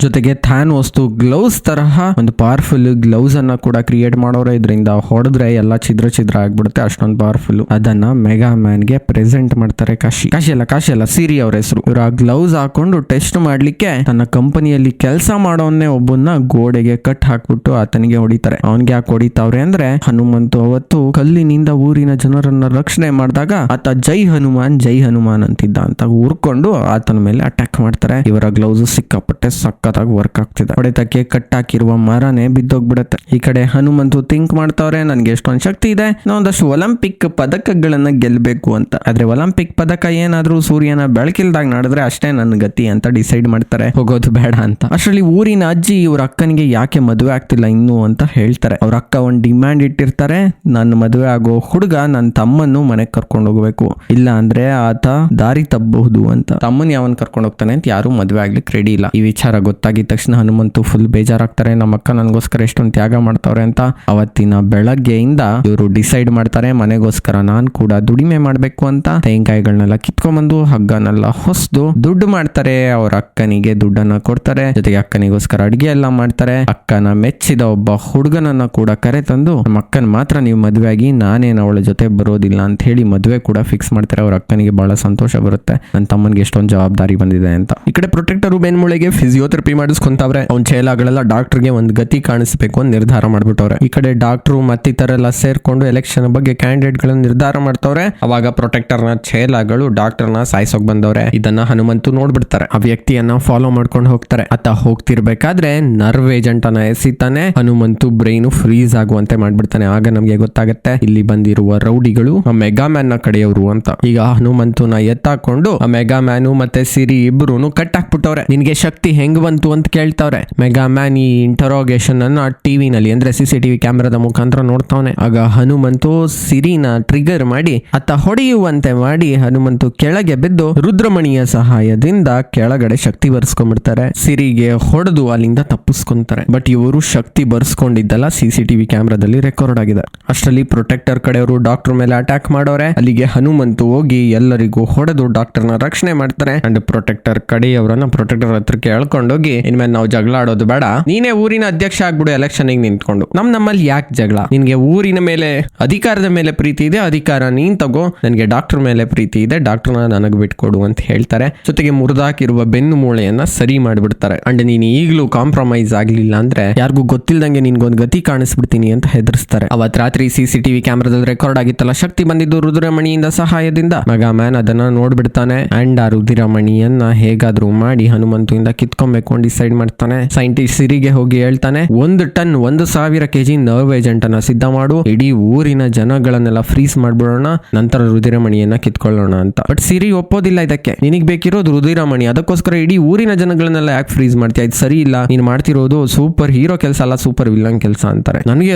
ಜೊತೆಗೆ ಥ್ಯಾನೋಸ್ತು ಗ್ಲೌಸ್ ತರಹ ಒಂದು ಪವರ್ಫುಲ್ ಗ್ಲೌಸ್ ಅನ್ನ ಕೂಡ ಕ್ರಿಯೇಟ್ ಮಾಡೋರೆ. ಇದರಿಂದ ಹೊಡೆದ್ರೆ ಎಲ್ಲ ಛಿದ್ರ ಆಗ್ಬಿಡುತ್ತೆ, ಅಷ್ಟೊಂದು ಪವರ್ಫುಲ್. ಅದನ್ನ ಮೆಗಾ ಮ್ಯಾನ್ ಗೆ ಪ್ರೆಸೆಂಟ್ ಮಾಡ್ತಾರೆ. ಕಾಶಿ ಅಲ್ಲ ಸಿರಿ ಅವ್ರ ಹೆಸರು. ಇವ್ರ ಆ ಗ್ಲೌಸ್ ಹಾಕೊಂಡು ಟೆಸ್ಟ್ ಮಾಡ್ಲಿಕ್ಕೆ ತನ್ನ ಕಂಪನಿಯಲ್ಲಿ ಕೆಲಸ ಮಾಡೋನ್ನೇ ಒಬ್ಬನ್ನ ಗೋಡೆಗೆ ಕಟ್ ಹಾಕ್ಬಿಟ್ಟು ಆತನಿಗೆ ಹೊಡಿತಾರೆ. ಅವನ್ಗೆ ಯಾಕೆ ಹೊಡಿತಾವ್ರೆ ಅಂದ್ರೆ, ಹನುಮಂತು ಅವತ್ತು ಕಲ್ಲಿನಿಂದ ಊರಿನ ಜನರನ್ನ ರಕ್ಷಣೆ ಮಾಡಿದಾಗ ಆತ ಜೈ ಹನುಮಾನ್ ಅಂತಿದ್ದ ಅಂತ ಊರ್ಕೊಂಡು ಆತನ ಮೇಲೆ ಅಟ್ಯಾಕ್ ಮಾಡ್ತಾರೆ. ಇವರ ಗ್ಲೌಸ್ ಸಿಕ್ಕಾಪಟ್ಟೆ ಸಖತ್ತಾಗಿ ವರ್ಕ್ ಆಗ್ತಿದೆ. ಹೊಡೆತಕ್ಕೆ ಕಟ್ ಹಾಕಿರುವ ಮರನೇ ಬಿದ್ದೋಗ್ಬಿಡುತ್ತೆ. ಈ ಕಡೆ ಹನುಮಂತು ಥಿಂಕ್ ಮಾಡ್ತಾವ್ರೆ, ನನ್ಗೆ ಎಷ್ಟೊಂದು ಶಕ್ತಿ ಇದೆ, ನಾವೊಂದಷ್ಟು ಒಲಿಂಪಿಕ್ ಪದಕಗಳನ್ನ ಗೆಲ್ಬೇಕು ಅಂತ. ಆದ್ರೆ ಒಲಿಂಪಿಕ್ ಪದಕ ಏನಾದ್ರೂ ಸೂರ್ಯನ ಬೆಳಕಿಲ್ದಾಗ ನಡೆದ್ರೆ ಅಷ್ಟೇ ನನ್ನ ಗತಿ ಅಂತ ಡಿಸೈಡ್ ಮಾಡ್ತಾರೆ, ಹೋಗೋದು ಬೇಡ ಅಂತ. ಅಷ್ಟರಲ್ಲಿ ಊರಿನ ಅಜ್ಜಿ ಇವ್ರ ಅಕ್ಕನಿಗೆ ಯಾಕೆ ಮದುವೆ ಆಗ್ತಿಲ್ಲ ಇನ್ನು ಅಂತ ಹೇಳ್ತಾರೆ. ಅವ್ರ ಅಕ್ಕ ಒಂದು ಡಿಮ್ಯಾಂಡ್ ಇಟ್ಟಿರ್ತಾರೆ, ನನ್ನ ಮದುವೆ ಆಗೋ ಹುಡುಗ ನನ್ನ ತಮ್ಮನ್ನು ಮನೆಗೆ ಕರ್ಕೊಂಡು ಹೋಗ್ಬೇಕು, ಇಲ್ಲ ಅಂದ್ರೆ ಆತ ದಾರಿ ತಪ್ಪಬಹುದು ಅಂತ. ತಮ್ಮನ್ ಯಾವನ್ ಕರ್ಕೊಂಡು ಹೋಗ್ತಾನೆ ಅಂತ ಯಾರು ಮದುವೆ ಆಗ್ಲಿಕ್ಕೆ ರೆಡಿ ಇಲ್ಲ. ಈ ವಿಚಾರ ಗೊತ್ತಾಗಿದ ತಕ್ಷಣ ಹನುಮಂತು ಫುಲ್ ಬೇಜಾರಾಗ್ತಾರೆ. ನಮ್ಮ ಅಕ್ಕ ನನಗೋಸ್ಕರ ಎಷ್ಟೊಂದು ತ್ಯಾಗ ಮಾಡ್ತಾವ್ರೆ ಅಂತ. ಅವತ್ತಿನ ಬೆಳಗ್ಗೆಯಿಂದ ಇವರು ಡಿಸೈಡ್ ಮಾಡ್ತಾರೆ, ಮನೆಗೋಸ್ಕರ ನಾನ್ ಕೂಡ ದುಡಿಮೆ ಮಾಡ್ಬೇಕು ಅಂತ. ತೆಂಗಿನಕಾಯಿಗಳನ್ನೆಲ್ಲ ಕಿತ್ಕೊಂಡ್ಬಂದು ಹಗ್ಗನೆಲ್ಲ ಹೊಸ್ದು ದುಡ್ಡು ಮಾಡ್ತಾರೆ. ಅವ್ರ ಅಕ್ಕನಿಗೆ ದುಡ್ಡನ್ನ ಕೊಡ್ತಾರೆ. ಜೊತೆಗೆ ಅಕ್ಕನಿಗೋಸ್ಕರ ಅಡಿಗೆ ಎಲ್ಲ ಮಾಡ್ತಾರೆ. ಅಕ್ಕನ ಮೆಚ್ಚಿದ ಒಬ್ಬ ಹುಡುಗನನ್ನ ಕೂಡ ಕರೆ ತಂದು, ನಮ್ಮ ಅಕ್ಕನ ಮಾತ್ರ ನೀವು ಮದುವೆ ಆಗಿ, ನಾನೇನು ಅವಳ ಜೊತೆ ಬರೋದಿಲ್ಲ ಅಂತ ಹೇಳಿ ಮದುವೆ ಕೂಡ ಫಿಕ್ಸ್ ಮಾಡ್ತಾರೆ. ಅವ್ರ ಅಕ್ಕನಿಗೆ ಬಹಳ ಸಂತೋಷ ಬರುತ್ತೆ, ನನ್ನ ತಮ್ಮನಿಗೆ ಎಷ್ಟೊಂದು ಜವಾಬ್ದಾರಿ ಬಂದಿದೆ ಅಂತ. ಈ ಕಡೆ ಪ್ರೊಟೆಕ್ಟರ್ ಬೆನ್ಮೂಳೆಗೆ ಫಿಸಿಯೋಥೆರಪಿ ಮಾಡಿಸ್ಕೊಂತಾವ್ರೆ. ಅವ್ನ ಚೇಲಾಗಳೆಲ್ಲ ಡಾಕ್ಟರ್ಗೆ ಒಂದು ಗತಿ ಕಾಣಿಸ್ಬೇಕು ಅಂತ ನಿರ್ಧಾರ ಮಾಡ್ಬಿಟ್ಟವ್ರೆ. ಈ ಕಡೆ ಡಾಕ್ಟ್ರು ಮತ್ತಿತರೆಲ್ಲ ಸೇರ್ಕೊಂಡು ಎಲೆಕ್ಷನ್ ಬಗ್ಗೆ ಕ್ಯಾಂಡಿಡೇಟ್ ಗಳನ್ನ ನಿರ್ಧಾರ ಮಾಡ್ತವ್ರೆ. ಅವಾಗ ಪ್ರೊಟೆಕ್ಟರ್ ನ ಚೇಲಾಗಳು ಡಾಕ್ಟರ್ನ ಸಾಯಿಸೋಕ್ ಬಂದವ್ರೆ. ಇದನ್ನ ಹನುಮಂತು ನೋಡ್ಬಿಡ್ತಾರೆ. ಆ ವ್ಯಕ್ತಿಯನ್ನ ಫಾಲೋ ಮಾಡ್ಕೊಂಡು ಹೋಗ್ತಾರೆ. ಆತ ಹೋಗ್ತಿರ್ಬೇಕಾದ್ರೆ ನರ್ವ್ ಏಜೆಂಟ್ ಅನ್ನ ಎಸಿತಾನೆ. ಹನುಮಂತು ಬ್ರೈನ್ ಫ್ರೀಸ್ ಆಗುವಂತೆ ಮಾಡ್ಬಿಡ್ತಾನೆ. ಆಗ ನಮ್ಗೆ ಗೊತ್ತಾಗುತ್ತೆ ಇಲ್ಲಿ ಬಂದಿರುವ ರೌಡಿಗಳು ಆ ಮೆಗಾ ಮ್ಯಾನ್ ನ ಕಡೆಯವರು ಅಂತ. ಈಗ ಹನುಮಂತುನ ಎತ್ತಾಕೊಂಡು ಆ ಮೆಗಾ ಮ್ಯಾನು ಮತ್ತೆ ಸಿರಿ ಇಬ್ರು ಕಟ್ ಹಾಕ್ಬಿಟ್ಟವ್ರೆ. ನಿನ್ಗೆ ಶಕ್ತಿ ಹೆಂಗ್ ಬಂತು ಅಂತ ಕೇಳ್ತಾವ್ರೆ. ಮೆಗಾ ಮ್ಯಾನ್ ಈ ಇಂಟರೋಗೇಷನ್ ಅನ್ನ ಟಿವಿನಲ್ಲಿ ಅಂದ್ರೆ CCTV ಕ್ಯಾಮೆರಾದ ಮುಖಾಂತರ ನೋಡ್ತಾವನೆ. ಆಗ ಹನುಮಂತು ಸಿರಿನ ಟ್ರಿಗರ್ ಮಾಡಿ ಆತ ಹೊಡೆಯುವಂತೆ ಮಾಡಿ ಹನುಮಂತು ಕೆಳಗೆ ಬಿದ್ದು ರುದ್ರಮಣಿಯ ಸಹಾಯದಿಂದ ಕೆಳಗಡೆ ಶಕ್ತಿ ಬರ್ಸ್ಕೊಂಡ್ಬಿಡ್ತಾರೆ. ಸಿರಿಗೆ ಹೊಡೆದು ಅಲ್ಲಿಂದ ತಪ್ಪಿಸ್ಕೊಂತಾರೆ. ಬಟ್ ಇವರು ಶಕ್ತಿ ಬರ್ಸ್ಕೊಂಡಿದ್ದಲ್ಲ CCTV ಕ್ಯಾಮೆರಾದಲ್ಲಿ ರೆಕಾರ್ಡ್ ಆಗಿದೆ. ಅಷ್ಟರಲ್ಲಿ ಪ್ರೊಟೆಕ್ಟರ್ ಕಡೆಯವರು ಡಾಕ್ಟರ್ ಮೇಲೆ ಅಟ್ಯಾಕ್ ಮಾಡೋರೆ. ಅಲ್ಲಿಗೆ ಹನುಮಂತು ಹೋಗಿ ಎಲ್ಲರಿಗೂ ಹೊಡೆದು ಡಾಕ್ಟರ್ನ ರಕ್ಷಣೆ ಮಾಡ್ತಾರೆ. ಅಂಡ್ ಪ್ರೊಟೆಕ್ಟರ್ ಕಡೆಯವರನ್ನ ಪ್ರೊಟೆಕ್ಟರ್ ಹತ್ರಕ್ಕೆ ಎಳ್ಕೊಂಡೋಗಿ, ಇನ್ಮೇಲೆ ನಾವು ಜಗಳ ಆಡೋದು ಬೇಡ, ನೀನೇ ಊರಿನ ಅಧ್ಯಕ್ಷ ಆಗ್ಬಿಡು ಎಲೆಕ್ಷನ್ ನಿಂತ್ಕೊಂಡು. ನಮ್ಮಲ್ಲಿ ಯಾಕೆ ಜಗಳ, ನಿನ್ಗೆ ಊರಿನ ಮೇಲೆ ಅಧಿಕಾರದ ಮೇಲೆ ಪ್ರೀತಿ ಇದೆ, ಅಧಿಕಾರ ನೀನ್ ತಗೋ, ನನ್ಗೆ ಡಾಕ್ಟರ್ ಮೇಲೆ ಪ್ರೀತಿ ಇದೆ, ಡಾಕ್ಟರ್ನ ನನಗ್ ಬಿಟ್ಕೊಡು ಅಂತ ಹೇಳ್ತಾರೆ. ಜೊತೆಗೆ ಮುರಿದಾಕಿರುವ ಬೆನ್ನು ಮೂಳೆಯನ್ನ ಸರಿ ಮಾಡ್ಬಿಡ್ತಾರೆ. ಅಂಡ್ ನೀನ್ ಈಗಲೂ ಕಾಂಪ್ರಮೈಸ್ ಆಗ್ಲಿಲ್ಲ ಅಂದ್ರೆ ಯಾರಿಗೂ ಗೊತ್ತಿಲ್ದಂಗೆ ನಿನ್ಗೊಂದು ಗತಿ ಕಾಣಿಸ್ಬಿಡ್ತೀನಿ ಅಂತ ಹೆದರ್ಸ್ತಾರೆ. ಅವತ್ ರಾತ್ರಿ CCTV ಕ್ಯಾಮೆರಾದಲ್ಲಿ ರೆಕಾರ್ಡ್ ಆಗಿತ್ತಲ್ಲ, ಶಕ್ತಿ ಬಂದಿದ್ದು ರುದ್ರಮಣಿಯಿಂದ ಸಹಾಯದಿಂದ. ಮೆಗಾ ಮ್ಯಾನ್ ಅದನ್ನ ನೋಡ್ಬಿಡ್ತಾನೆ. ಅಂಡ್ ಆ ರುದ್ರಮಣಿಯನ್ನ ಹೇಗಾದ್ರೂ ಮಾಡಿ ಹನುಮಂತುಯಿಂದ ಕಿತ್ಕೊಬೇಕು ಡಿಸೈಡ್ ಮಾಡ್ತಾನೆ. ಸೈಂಟಿಸ್ಟ್ ಸಿರಿಗೆ ಹೋಗಿ ಹೇಳ್ತಾನೆ, 1 ಟನ್ 1,000 kg ನರ್ವ್ ಏಜೆಂಟ್ ಅನ್ನ ಸಿದ್ಧ ಮಾಡು, ಇಡೀ ಊರಿನ ಜನಗಳನ್ನೆಲ್ಲ ಫ್ರೀಸ್ ಮಾಡ್ಬಿಡೋಣ, ನಂತರ ರುದಿರಮಣಿಯನ್ನ ಕಿತ್ಕೊಳ್ಳೋಣ ಅಂತ. ಬಟ್ ಸಿರಿ ಒಪ್ಪೋದಿಲ್ಲ ಇದಕ್ಕೆ. ನಿನಗ್ ಬೇಕಿರೋದು ರುದಿರಮಣಿ, ಅದಕ್ಕೋಸ್ಕರ ಇಡೀ ಊರಿನ ಜನಗಳನ್ನೆಲ್ಲ ಯಾಕೆ ಫ್ರೀಸ್ ಮಾಡ್ತೀಯ, ಇದು ಸರಿ ಇಲ್ಲ, ನೀನ್ ಮಾಡ್ತಿರೋದು ಸೂಪರ್ ಹೀರೋ ಕೆಲಸ ಅಲ್ಲ, ಸೂಪರ್ ವಿಲನ್ ಕೆಲಸ ಅಂತಾರೆ. ನನಗೆ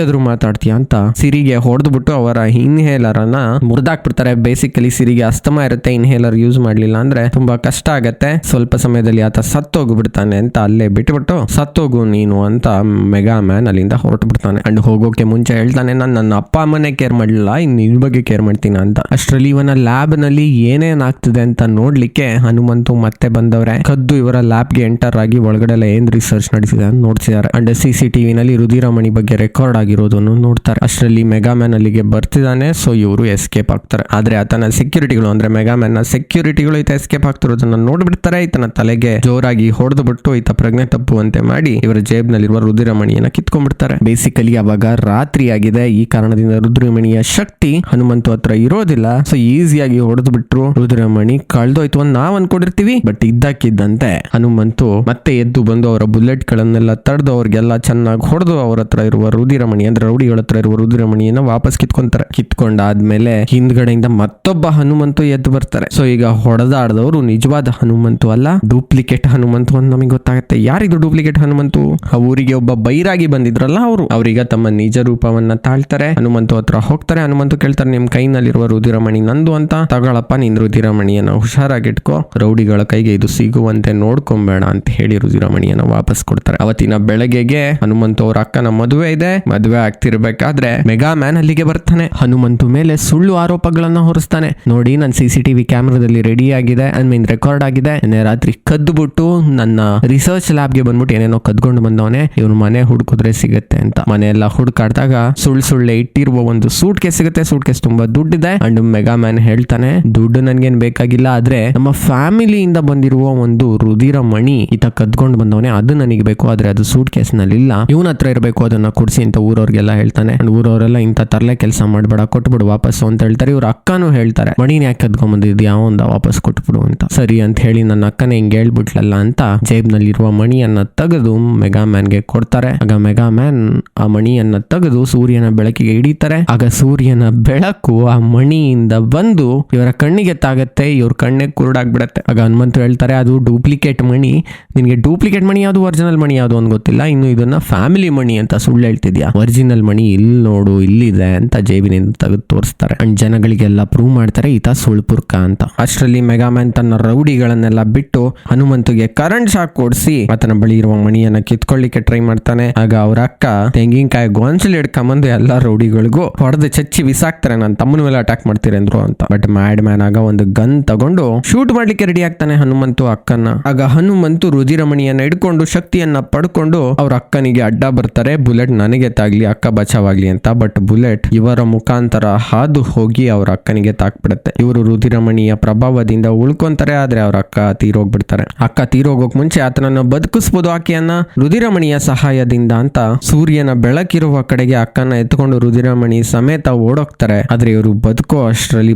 ಎದುರು ಮಾತಾಡ್ತೀಯ ಅಂತ ಸಿರಿಗೆ ಹೊಡೆದ್ಬಿಟ್ಟು ಅವರ ಇನ್ಹೇಲರ್ ಅನ್ನ ಮುರಿದಾಕ್ಬಿಡ್ತಾರೆ. ಬೇಸಿಕಲಿ ಸಿರಿಗೆ ಅಸ್ತಮಾ ಇರುತ್ತೆ, ಇನ್ಹೇಲರ್ ಯೂಸ್ ಮಾಡ್ಲಿಲ್ಲ ಅಂದ್ರೆ ತುಂಬಾ ಕಷ್ಟ ಆಗತ್ತೆ. ಸ್ವಲ್ಪ ಸಮಯದಲ್ಲಿ ಆತ ಸತ್ತೋಗ್ಬಿಡ್ತಾನೆ ಅಂತ ಅಲ್ಲೇ ಬಿಟ್ಬಿಟ್ಟು, ಸತ್ತೋಗು ನೀನು ಅಂತ ಮೆಗಾ ಮ್ಯಾನ್ ಅಲ್ಲಿಂದ ಹೊರಟು ಬಿಡ್ತಾನೆ. ಅಂಡ್ ಹೋಗೋಕೆ ಮುಂಚೆ ಹೇಳ್ತಾನೆ, ನಾನು ನನ್ನ ಅಪ್ಪ ಅಮ್ಮನೇ ಕೇರ್ ಮಾಡಲಿಲ್ಲ, ಇನ್ನು ನಿನ್ ಬಗ್ಗೆ ಕೇರ್ ಮಾಡ್ತೀನಿ ಅಂತ. ಅಷ್ಟರಲ್ಲಿ ಇವನ ಲ್ಯಾಬ್ ನಲ್ಲಿ ಏನೇನ್ ಆಗ್ತಿದೆ ಅಂತ ನೋಡ್ಲಿಕ್ಕೆ ಹನುಮಂತು ಮತ್ತೆ ಬಂದವ್ರೆ. ಕದ್ದು ಇವರ ಲ್ಯಾಬ್ಗೆ ಎಂಟರ್ ಆಗಿ ಒಳಗಡೆ ಏನ್ ರಿಸರ್ಚ್ ನಡೆಸಿದೆ ಅಂತ ನೋಡ್ತಿದ್ದಾರೆ. ಅಂಡ್ CCTV ನಲ್ಲಿ ರುದಿರಮಣಿ ಬಗ್ಗೆ ರೆಕಾರ್ಡ್ ಆಗಿರೋದನ್ನು ನೋಡ್ತಾರೆ. ಅಷ್ಟರಲ್ಲಿ ಮೆಗಾ ಮ್ಯಾನ್ ಅಲ್ಲಿಗೆ ಬರ್ತಿದ್ದಾನೆ. ಸೊ ಇವರು ಎಸ್ಕೇಪ್ ಆಗ್ತಾರೆ. ಆದ್ರೆ ಆತನ ಸೆಕ್ಯೂರಿಟಿಗಳು ಅಂದ್ರೆ ಮೆಗಾ ಮ್ಯಾನ್ ನ ಸೆಕ್ಯೂರಿಟಿಗಳು ಈತ ಎಸ್ಕೇಪ್ ಆಗ್ತಿರೋದನ್ನ ನೋಡ್ಬಿಡ್ತಾರೆ. ಈತನ ತಲೆಗೆ ಜೋರಾಗಿ ಹೊಡೆದು ಬಿಟ್ಟು ಈತ ಪ್ರಜ್ಞೆ ತಪ್ಪುವಂತೆ ಮಾಡಿ ಇವರ ಜೇಬ್ನಲ್ಲಿರುವ ರುದ್ರಮಣಿಯನ್ನ ಕಿತ್ಕೊಂಡ್ಬಿಡ್ತಾರೆ. ಬೇಸಿಕಲಿ ಅವಾಗ ರಾತ್ರಿ ಆಗಿದೆ. ಈ ಕಾರಣದಿಂದ ರುದ್ರಮಣಿಯ ಶಕ್ತಿ ಹನುಮಂತು ಹತ್ರ ಇರೋದಿಲ್ಲ. ಸೊ ಈಸಿಯಾಗಿ ಹೊಡೆದು ಬಿಟ್ರು. ರುದ್ರಮಣಿ ಕಳ್ದೋಯ್ತು ಅಂತ ನಾವ್ ಅನ್ಕೊಂಡಿರ್ತೀವಿ. ಬಟ್ ಇದ್ದಕ್ಕಿದ್ದಂತೆ ಹನುಮಂತು ಮತ್ತೆ ಎದ್ದು ಬಂದು ಅವರ ಬುಲೆಟ್ ಗಳನ್ನೆಲ್ಲ ತಡೆದು ಅವ್ರಿಗೆಲ್ಲ ಚೆನ್ನಾಗಿ ಹೊಡೆದು ಅವ್ರ ಹತ್ರ ಇರುವ ರುದ್ರಮಣಿ ಅಂದ್ರೆ ರೌಡಿಗಳ ಹತ್ರ ಇರುವ ರುದ್ರಮಣಿಯನ್ನ ವಾಪಸ್ ಕಿತ್ಕೊಂತಾರೆ. ಕಿತ್ಕೊಂಡಾದ್ಮೇಲೆ ಹಿಂದ್ಗಡೆಯಿಂದ ಮತ್ತೊಬ್ಬ ಹನುಮಂತು ಎದ್ದು ಬರ್ತಾರೆ. ಸೊ ಈಗ ಹೊಡೆದಾಡ್ದ ಅವತಾರದವರು ನಿಜವಾದ ಹನುಮಂತು ಅಲ್ಲ, ಡೂಪ್ಲಿಕೇಟ್ ಹನುಮಂತು ಅಂತ ನಮಗೆ ಗೊತ್ತಾಗುತ್ತೆ. ಯಾರಿದು ಡೂಪ್ಲಿಕೇಟ್ ಹನುಮಂತು? ಆ ಊರಿಗೆ ಒಬ್ಬ ಬೈರಾಗಿ ಬಂದಿದ್ರಲ್ಲ ಅವ್ರೀಗ ತಮ್ಮ ನಿಜ ರೂಪವನ್ನ ತಾಳ್ತಾರೆ. ಹನುಮಂತು ಹತ್ರ ಹೋಗ್ತಾರೆ. ಹನುಮಂತು ಕೇಳ್ತಾರೆ, ನಿಮ್ ಕೈನಲ್ಲಿರುವ ರುದಿರಮಣಿ ನಂದು ಅಂತ. ತಗೊಳಪ್ಪ ನಿನ್ ರುದಿರಮಣಿಯನ್ನ, ಹುಷಾರಾಗಿಟ್ಕೋ, ರೌಡಿಗಳ ಕೈಗೆ ಇದು ಸಿಗುವಂತೆ ನೋಡ್ಕೊಂಬೇಡ ಅಂತ ಹೇಳಿ ರುದಿರಮಣಿಯನ್ನ ವಾಪಸ್ ಕೊಡ್ತಾರೆ. ಅವತ್ತಿನ ಬೆಳಗ್ಗೆಗೆ ಹನುಮಂತು ಅವ್ರ ಅಕ್ಕನ ಮದುವೆ ಇದೆ. ಮದುವೆ ಆಗ್ತಿರ್ಬೇಕಾದ್ರೆ ಮೆಗಾ ಮ್ಯಾನ್ ಅಲ್ಲಿಗೆ ಬರ್ತಾನೆ. ಹನುಮಂತು ಮೇಲೆ ಸುಳ್ಳು ಆರೋಪಗಳನ್ನ ಹೊರಿಸ್ತಾನೆ. ನೋಡಿ, ನನ್ನ CCTV ಕ್ಯಾಮ್ರಾದಲ್ಲಿ ರೆಡಿ ಆಗಿದೆ, ರೆಕಾರ್ಡ್ ಆಗಿದೆ. ರಾತ್ರಿ ಕದ್ದುಬಿಟ್ಟು ನನ್ನ ರಿಸರ್ಚ್ ಲ್ಯಾಬ್ಗೆ ಬಂದ್ಬಿಟ್ಟು ಏನೇನೋ ಕದ್ಕೊಂಡು ಬಂದವನೇ, ಇವ್ನ ಮನೆ ಹುಡುಕಿದ್ರೆ ಸಿಗುತ್ತೆ ಅಂತ. ಮನೆಯೆಲ್ಲ ಹುಡುಕಾಡ್ದಾಗ ಸುಳ್ಳೆ ಇಟ್ಟಿರುವ ಒಂದು ಸೂಟ್ ಕೇಸ್ ಸಿಗುತ್ತೆ. ಸೂಟ್ ಕೇಸ್ ತುಂಬಾ ದುಡ್ಡಿದೆ. ಅಂಡ್ ಮೆಗಾ ಮ್ಯಾನ್ ಹೇಳ್ತಾನೆ, ದುಡ್ಡು ನನ್ಗೇನ್ ಬೇಕಾಗಿಲ್ಲ, ಆದ್ರೆ ನಮ್ಮ ಫ್ಯಾಮಿಲಿಯಿಂದ ಬಂದಿರುವ ಒಂದು ರುದಿರ ಮಣಿ ಈತ ಕದ್ಕೊಂಡು ಬಂದವನೇ, ಅದು ನನಗೆ ಬೇಕು, ಆದ್ರೆ ಅದು ಸೂಟ್ ಕೇಸ್ ನಲ್ಲಿ ಇಲ್ಲ, ಇವನ ಹತ್ರ ಇರಬೇಕು, ಅದನ್ನ ಕೊಡ್ಸಿ ಅಂತ ಊರವ್ರಿಗೆಲ್ಲ ಹೇಳ್ತಾನೆ. ಅಂಡ್ ಊರವರೆಲ್ಲ ಇಂತ ತರಲೆ ಕೆಲಸ ಮಾಡ್ಬೇಡ, ಕೊಟ್ಬಿಡು ವಾಪಸ್ಸು ಅಂತ ಹೇಳ್ತಾರೆ. ಇವ್ರ ಅಕ್ಕನೂ ಹೇಳ್ತಾರೆ, ಮಣಿನ ಯಾಕೆ ಕದ್ಕೊಂಡ್ ಬಂದಿದ್ಯಾ, ಅವಂದ ವಾಪಸ್ ಕೊಟ್ಬಿಡು ಅಂತ. ಸರಿ ಅಂತ ಹೇಳಿ ನನ್ನ ಅಕ್ಕನೇ ಹಿಂಗ್ ಹೇಳ್ಬಿಟ್ಲಲ್ಲ ಅಂತ ಜೇಬ್ನಲ್ಲಿರುವ ಮಣಿಯನ್ನ ತೆಗೆದು ಮೆಗಾ ಮ್ಯಾನ್ಗೆ ಕೊಡ್ತಾರೆ. ಆಗ ಮೆಗಾ ಮ್ಯಾನ್ ಆ ಮಣಿಯನ್ನ ತೆಗೆದು ಸೂರ್ಯನ ಬೆಳಕಿಗೆ ಹಿಡಿತಾರೆ. ಆಗ ಸೂರ್ಯನ ಬೆಳಕು ಆ ಮಣಿಯಿಂದ ಬಂದು ಇವರ ಕಣ್ಣಿಗೆ ತಾಗತ್ತೆ. ಇವ್ರ ಕಣ್ಣೆ ಕುರುಡಾಗ್ಬಿಡತ್ತೆ. ಆಗ ಹನುಮಂತು ಹೇಳ್ತಾರೆ, ಅದು ಡೂಪ್ಲಿಕೇಟ್ ಮಣಿ, ನಿನ್ಗೆ ಡೂಪ್ಲಿಕೇಟ್ ಮಣಿ ಯಾವುದು, ಒರಿಜಿನಲ್ ಮಣಿ ಯಾವುದು ಅಂತ ಗೊತ್ತಿಲ್ಲ, ಇನ್ನು ಇದನ್ನ ಫ್ಯಾಮಿಲಿ ಮಣಿ ಅಂತ ಸುಳ್ಳು ಹೇಳ್ತಿದ್ಯಾ, ಒರಿಜಿನಲ್ ಮಣಿ ಇಲ್ಲಿ ನೋಡು, ಇಲ್ಲಿದೆ ಅಂತ ಜೇಬಿನಿಂದ ತೆಗೆದು ತೋರಿಸ್ತಾರೆ. ಅಂಡ್ ಜನಗಳಿಗೆಲ್ಲ ಪ್ರೂವ್ ಮಾಡ್ತಾರೆ ಈತ ಸುಳ್ಪುರ್ಕ ಅಂತ. ಅಷ್ಟರಲ್ಲಿ ಮೆಗಾ ಮ್ಯಾನ್ ತನ್ನ ರೌಡಿಗಳನ್ನೆಲ್ಲ ಬಿಟ್ಟು ಹನುಮಂತುಗೆ ಕರೆಂಟ್ ಶಾಕ್ ಕೊಡಿಸಿ ಆತನ ಬಳಿ ಇರುವ ಮಣಿಯನ್ನ ಕಿತ್ಕೊಳ್ಳಿಕ್ಕೆ ಟ್ರೈ ಮಾಡ್ತಾನೆ. ಆಗ ಅವ್ರ ಅಕ್ಕ ತೆಂಗಿನಕಾಯಿ ಗೊಂಚಲು ಹಿಡ್ಕೊಂಬಂದು ಎಲ್ಲಾ ರೌಡಿಗಳಿಗೂ ಹೊಡೆದು ಚಚ್ಚಿ ಬಿಸಾಕ್ತಾರೆ, ನಾನು ತಮ್ಮನ ಮೇಲೆ ಅಟ್ಯಾಕ್ ಮಾಡ್ತೀರೇಂದ್ರು ಅಂತ. ಬಟ್ ಮ್ಯಾಡ್ ಮ್ಯಾನ್ ಆಗ ಒಂದು ಗನ್ ತಗೊಂಡು ಶೂಟ್ ಮಾಡ್ಲಿಕ್ಕೆ ರೆಡಿ ಆಗ್ತಾನೆ ಹನುಮಂತು ಅಕ್ಕನ. ಆಗ ಹನುಮಂತು ರುದಿರಮಣಿಯನ್ನ ಹಿಡ್ಕೊಂಡು ಶಕ್ತಿಯನ್ನ ಪಡ್ಕೊಂಡು ಅವ್ರ ಅಕ್ಕನಿಗೆ ಅಡ್ಡ ಬರ್ತಾರೆ. ಬುಲೆಟ್ ನನಗೆ ತಾಗ್ಲಿ, ಅಕ್ಕ ಬಚಾವಾಗ್ಲಿ ಅಂತ. ಬಟ್ ಬುಲೆಟ್ ಇವರ ಮುಖಾಂತರ ಹಾದು ಹೋಗಿ ಅವ್ರ ಅಕ್ಕನಿಗೆ ತಾಕ್ಬಿಡುತ್ತೆ. ಇವರು ರುದಿರಮಣಿಯ ಪ್ರಭಾವದಿಂದ ಉಳ್ಕೊಂತಾರೆ. ಆದ್ರೆ ಅವ್ರ ಅಕ್ಕ ತೀರೋಗ್ಬಿಡ್ತಾರೆ. ಅಕ್ಕ ತೀರೋಗೋಕ್ ಮುಂಚೆ ಆತನನ್ನು ಬದುಕಿಸ್ಬೋದು ಆಕೆಯನ್ನ ರುದಿರಮಣಿಯ ಸಹಾಯದಿಂದ ಅಂತ ಸೂರ್ಯನ ಬೆಳಕಿರುವ ಕಡೆಗೆ ಅಕ್ಕನ ಎತ್ಕೊಂಡು ರುದಿರಮಣಿ ಸಮೇತ ಓಡೋಗ್ತಾರೆ. ಆದ್ರೆ ಇವರು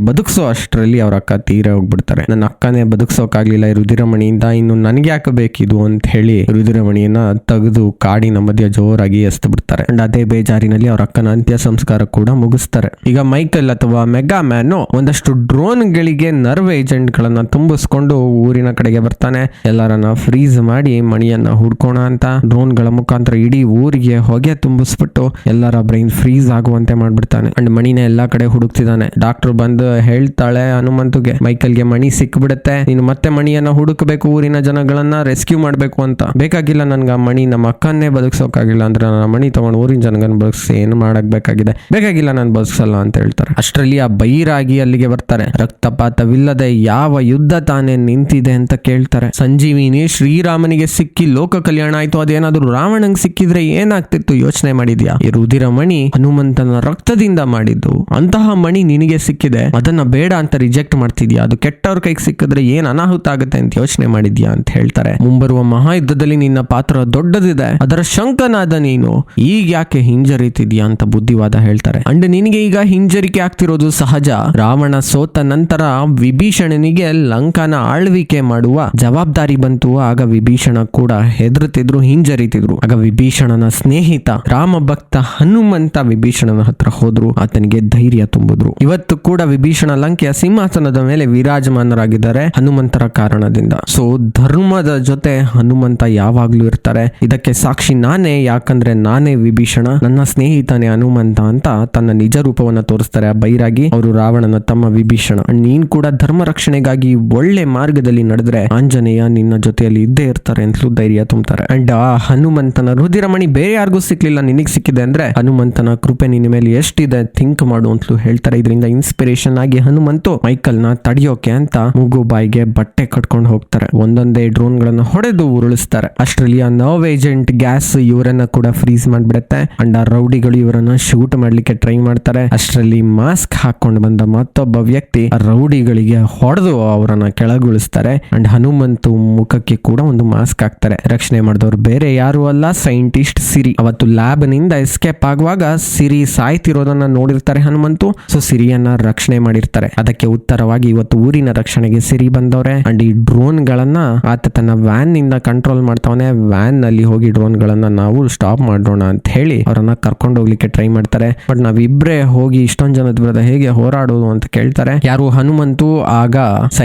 ಬದುಕಿಸೋ ಅಷ್ಟರಲ್ಲಿ ಅವ್ರ ಅಕ್ಕ ತೀರ ಹೋಗ್ಬಿಡ್ತಾರೆ. ನನ್ನ ಅಕ್ಕನೇ ಬದುಕ್ಸೋಕಾಗ್ಲಿಲ್ಲ ಈ ರುದಿರಮಣಿಯಿಂದ, ಇನ್ನು ನನ್ಗೆ ಯಾಕೆ ಬೇಕಿದು ಅಂತ ಹೇಳಿ ರುದಿರಮಣಿಯನ್ನ ತೆಗೆದು ಕಾಡಿನ ಮಧ್ಯ ಜೋರಾಗಿ ಎಸ್ದು ಬಿಡ್ತಾರೆ. ಅಂಡ್ ಅದೇ ಬೇಜಾರಿನಲ್ಲಿ ಅವ್ರ ಅಕ್ಕನ ಅಂತ್ಯ ಸಂಸ್ಕಾರ ಕೂಡ ಮುಗಿಸ್ತಾರೆ. ಈಗ ಮೈಕಲ್ ಅಥವಾ ಮೆಗಾ ಮ್ಯಾನ್ ಒಂದಷ್ಟು ಡ್ರೋನ್ ಗಳಿಗೆ ನರ್ವ್ ಏಜೆಂಟ್ ಗಳನ್ನ ತುಂಬಿಸ್ಕೊಂಡು ಊರಿನ ಕಡೆಗೆ ಬರ್ತಾನೆ. ಎಲ್ಲರನ್ನ ಫ್ರೀಸ್ ಮಾಡಿ ಮಣಿಯನ್ನ ಹುಡ್ಕೋಣ ಅಂತ ಡ್ರೋನ್ ಗಳ ಮುಖಾಂತರ ಇಡೀ ಊರಿಗೆ ಹೊಗೆ ತುಂಬಿಸ್ಬಿಟ್ಟು ಎಲ್ಲರ ಬ್ರೈನ್ ಫ್ರೀಸ್ ಆಗುವಂತೆ ಮಾಡ್ಬಿಡ್ತಾನೆ. ಅಂಡ್ ಮಣಿನ ಎಲ್ಲಾ ಕಡೆ ಹುಡುಕ್ತಿದ್ದಾನೆ. ಡಾಕ್ಟರ್ ಬಂದು ಹೇಳ್ತಾಳೆ ಹನುಮಂತುಗೆ, ಮೈಕಲ್ಗೆ ಮಣಿ ಸಿಕ್ಬಿಡುತ್ತೆ, ನೀನು ಮತ್ತೆ ಮಣಿಯನ್ನ ಹುಡುಕಬೇಕು, ಊರಿನ ಜನಗಳನ್ನ ರೆಸ್ಕ್ಯೂ ಮಾಡ್ಬೇಕು ಅಂತ. ಬೇಕಾಗಿಲ್ಲ ನನ್ಗೆ ಆ ಮಣಿ, ನಮ್ಮ ಅಕ್ಕನ್ನೇ ಬದುಕ್ಸೋಕಾಗಿಲ್ಲ ಅಂದ್ರೆ ನನ್ನ ಮಣಿ ತಗೊಂಡು ಊರಿನ ಜನಗನ್ನ ಬದುಕ್ಸಿ ಏನು ಮಾಡಕ್ ಬೇಕಾಗಿದೆ, ಬೇಕಾಗಿಲ್ಲ ನಾನು ಬದುಕ್ಸಲ್ಲ ಅಂತ ಹೇಳ್ತಾರೆ. ಅಷ್ಟರಲ್ಲಿ ಆ ಬೈರಾಗಿ ಅಲ್ಲಿಗೆ ಬರ್ತಾರೆ. ರಕ್ತಪಾತವಿಲ್ಲದೆ ಯಾವ ಯುದ್ಧ ತಾನೇ ನಿಂತಿದೆ ಅಂತ ಕೇಳ್ತಾರೆ. ಸಂಜೀವಿನಿ ಶ್ರೀರಾಮನಿಗೆ ಸಿಕ್ಕಿ ಲೋಕ ಕಲ್ಯಾಣ ಆಯ್ತು, ಅದೇನಾದ್ರೂ ರಾವಣಂಗೆ ಸಿಕ್ಕಿದ್ರೆ ಏನಾಗ್ತಿತ್ತು ಯೋಚನೆ ಮಾಡಿದ್ಯಾ? ಈ ರುದಿರ ಮಣಿ ಹನುಮಂತನ ರಕ್ತದಿಂದ ಮಾಡಿದ್ದು, ಅಂತಹ ಮಣಿ ನಿನಗೆ ಸಿಕ್ಕಿದೆ, ಅದನ್ನ ಬೇಡ ಅಂತ ರಿಜೆಕ್ಟ್ ಮಾಡ್ತಿದ್ಯಾ? ಅದು ಕೆಟ್ಟವ್ರ ಕೈಗೆ ಸಿಕ್ಕಿದ್ರೆ ಏನ್ ಅನಾಹುತ ಆಗುತ್ತೆ ಅಂತ ಯೋಚನೆ ಮಾಡಿದ್ಯಾ ಅಂತ ಹೇಳ್ತಾರೆ. ಮುಂಬರುವ ಮಹಾಯುದ್ಧದಲ್ಲಿ ನಿನ್ನ ಪಾತ್ರ ದೊಡ್ಡದಿದೆ, ಅದರ ಶಂಕನಾದ ನೀನು ಈಗ ಯಾಕೆ ಹಿಂಜರಿತಿದ್ಯಾ ಅಂತ ಬುದ್ಧಿವಾದ ಹೇಳ್ತಾರೆ. ಅಂಡ್ ನಿನಗೆ ಈಗ ಹಿಂಜರಿಕೆ ಆಗ್ತಿರೋದು ಸಹಜ. ರಾವಣ ಸೋತ ನಂತರ ವಿಭೀಷಣನಿಗೆ ಲಂಕಾನ ಆಳ್ವಿಕೆ ಮಾಡುವ ಜವಾಬ್ದಾರಿ ಬಂತು. ಆಗ ವಿಭೀಷಣ ಕೂಡ ಹೆದರುತ್ತಿದ್ರು, ಹಿಂಜರಿತಿದ್ರು. ಆಗ ವಿಭೀಷಣನ ಸ್ನೇಹಿತ ರಾಮ ಭಕ್ತ ಹನುಮಂತ ವಿಭೀಷಣನ ಹತ್ರ ಹೋದ್ರು, ಆತನಿಗೆ ಧೈರ್ಯ ತುಂಬಿದ್ರು. ಇವತ್ತು ಕೂಡ ವಿಭೀಷಣ ಲಂಕೆಯ ಸಿಂಹಾಸನದ ಮೇಲೆ ವಿರಾಜಮಾನರಾಗಿದ್ದಾರೆ ಹನುಮಂತರ ಕಾರಣದಿಂದ. ಸೊ ಧರ್ಮದ ಜೊತೆ ಹನುಮಂತ ಯಾವಾಗ್ಲೂ ಇರ್ತಾರೆ. ಇದಕ್ಕೆ ಸಾಕ್ಷಿ ನಾನೇ, ಯಾಕಂದ್ರೆ ನಾನೇ ವಿಭೀಷಣ, ನನ್ನ ಸ್ನೇಹಿತನೇ ಹನುಮಂತ ಅಂತ ತನ್ನ ನಿಜ ರೂಪವನ್ನ ತೋರಿಸ್ತಾರೆ ಆ ಬೈರಾಗಿ. ಅವರು ರಾವಣನ ತಮ್ಮ ವಿಭೀಷಣ. ನೀನ್ ಕೂಡ ಧರ್ಮ ರಕ್ಷಣೆಗಾಗಿ ಒಳ್ಳೆ ಮಾರ್ಗದಲ್ಲಿ ನಡೆದ್ರೆ ಆಂಜನೇಯ ನಿನ್ನ ಜೊತೆಯಲ್ಲಿ ಇದ್ದೇ ಇರ್ತಾರೆ ಅಂತಲೂ ಧೈರ್ಯ ತುಂಬ್ತಾರೆ. ಅಂಡ್ ಆ ಹನುಮಂತನ ರುದಿರಮಣಿ ಬೇರೆ ಯಾರಿಗೂ ಸಿಕ್ಲಿಲ್ಲ, ನಿನಗ್ ಸಿಕ್ಕಿದೆ ಅಂದ್ರೆ ಹನುಮಂತನ ಕೃಪೆ ನಿನ್ನ ಮೇಲೆ ಎಷ್ಟಿದೆ ಥಿಂಕ್ ಮಾಡು ಅಂತಲೂ ಹೇಳ್ತಾರೆ. ಇದರಿಂದ ಇನ್ಸ್ಪಿರೇಷನ್ ಆಗಿ ಹನುಮಂತು ಮೈಕಲ್ ನ ತಡೆಯೋಕೆ ಅಂತ ಮೂಗು ಬಾಯಿಗೆ ಬಟ್ಟೆ ಕಟ್ಕೊಂಡು ಹೋಗ್ತಾರೆ. ಒಂದೊಂದೇ ಡ್ರೋನ್ ಗಳನ್ನ ಹೊಡೆದು ಉರುಳಿಸ್ತಾರೆ. ಅಷ್ಟರಲ್ಲಿ ಆ ನರ್ವ್ ಏಜೆಂಟ್ ಗ್ಯಾಸ್ ಇವರನ್ನ ಕೂಡ ಫ್ರೀಸ್ ಮಾಡ್ಬಿಡುತ್ತೆ. ಅಂಡ್ ಆ ರೌಡಿಗಳು ಇವರನ್ನ ಶೂಟ್ ಮಾಡ್ಲಿಕ್ಕೆ ಟ್ರೈ ಮಾಡ್ತಾರೆ. ಅಷ್ಟರಲ್ಲಿ ಮಾಸ್ಕ್ ಹಾಕೊಂಡು ಬಂದ ಮತ್ತೊಬ್ಬ ವ್ಯಕ್ತಿ ರೌಡಿಗಳಿಗೆ ಹೊಡೆದು ಅವರನ್ನ ಕೆಳಗುಳಿಸ್ತಾರೆ. ಅಂಡ್ ಹನುಮಂತು ಮುಖಕ್ಕೆ ಕೂಡ ಒಂದು ಮಾಸ್ಕ್ ಹಾಕ್ತಾರೆ. ರಕ್ಷಣೆ ಮಾಡಿದವರು ಬೇರೆ ಯಾರು ಅಲ್ಲ, ಸೈಂಟಿಸ್ಟ್ ಸಿರಿ. ಅವತ್ತು ಲ್ಯಾಬ್ ನಿಂದ ಎಸ್ಕೇಪ್ ಆಗುವಾಗ ಸಿರಿ ಸಾಯ್ತಿರೋದನ್ನ ನೋಡಿರ್ತಾರೆ ಹನುಮಂತು. ಸೊ ಸಿರಿಯನ್ನ ರಕ್ಷಣೆ ಮಾಡಿರ್ತಾರೆ. ಅದಕ್ಕೆ ಉತ್ತರವಾಗಿ ಇವತ್ತು ಊರಿನ ರಕ್ಷಣೆಗೆ ಸಿರಿ ಬಂದವ್ರೆ. ಅಂಡ್ ಈ ಡ್ರೋನ್ ಗಳನ್ನ ಆತ ತನ್ನ ವ್ಯಾನ್ ನಿಂದ ಕಂಟ್ರೋಲ್ ಮಾಡ್ತಾವನೆ. ವ್ಯಾನ್ ನಲ್ಲಿ ಹೋಗಿ ಡ್ರೋನ್ ಗಳನ್ನ ನಾವು ಸ್ಟಾಪ್ ಮಾಡೋಣ ಅಂತ ಹೇಳಿ ಅವರನ್ನ ಕರ್ಕೊಂಡು ಹೋಗ್ಲಿಕ್ಕೆ ಟ್ರೈ ಮಾಡ್ತಾರೆ. ಬಟ್ ನಾವಿಬ್ರೇ ಹೋಗಿ ಇಷ್ಟೊಂದ್ ಜನದ ವಿರುದ್ಧ ಹೇಗೆ ಹೋರಾಡೋದು ಅಂತ ಕೇಳ್ತಾರೆ. ಯಾರು ಹನುಮಂತು ಆಗ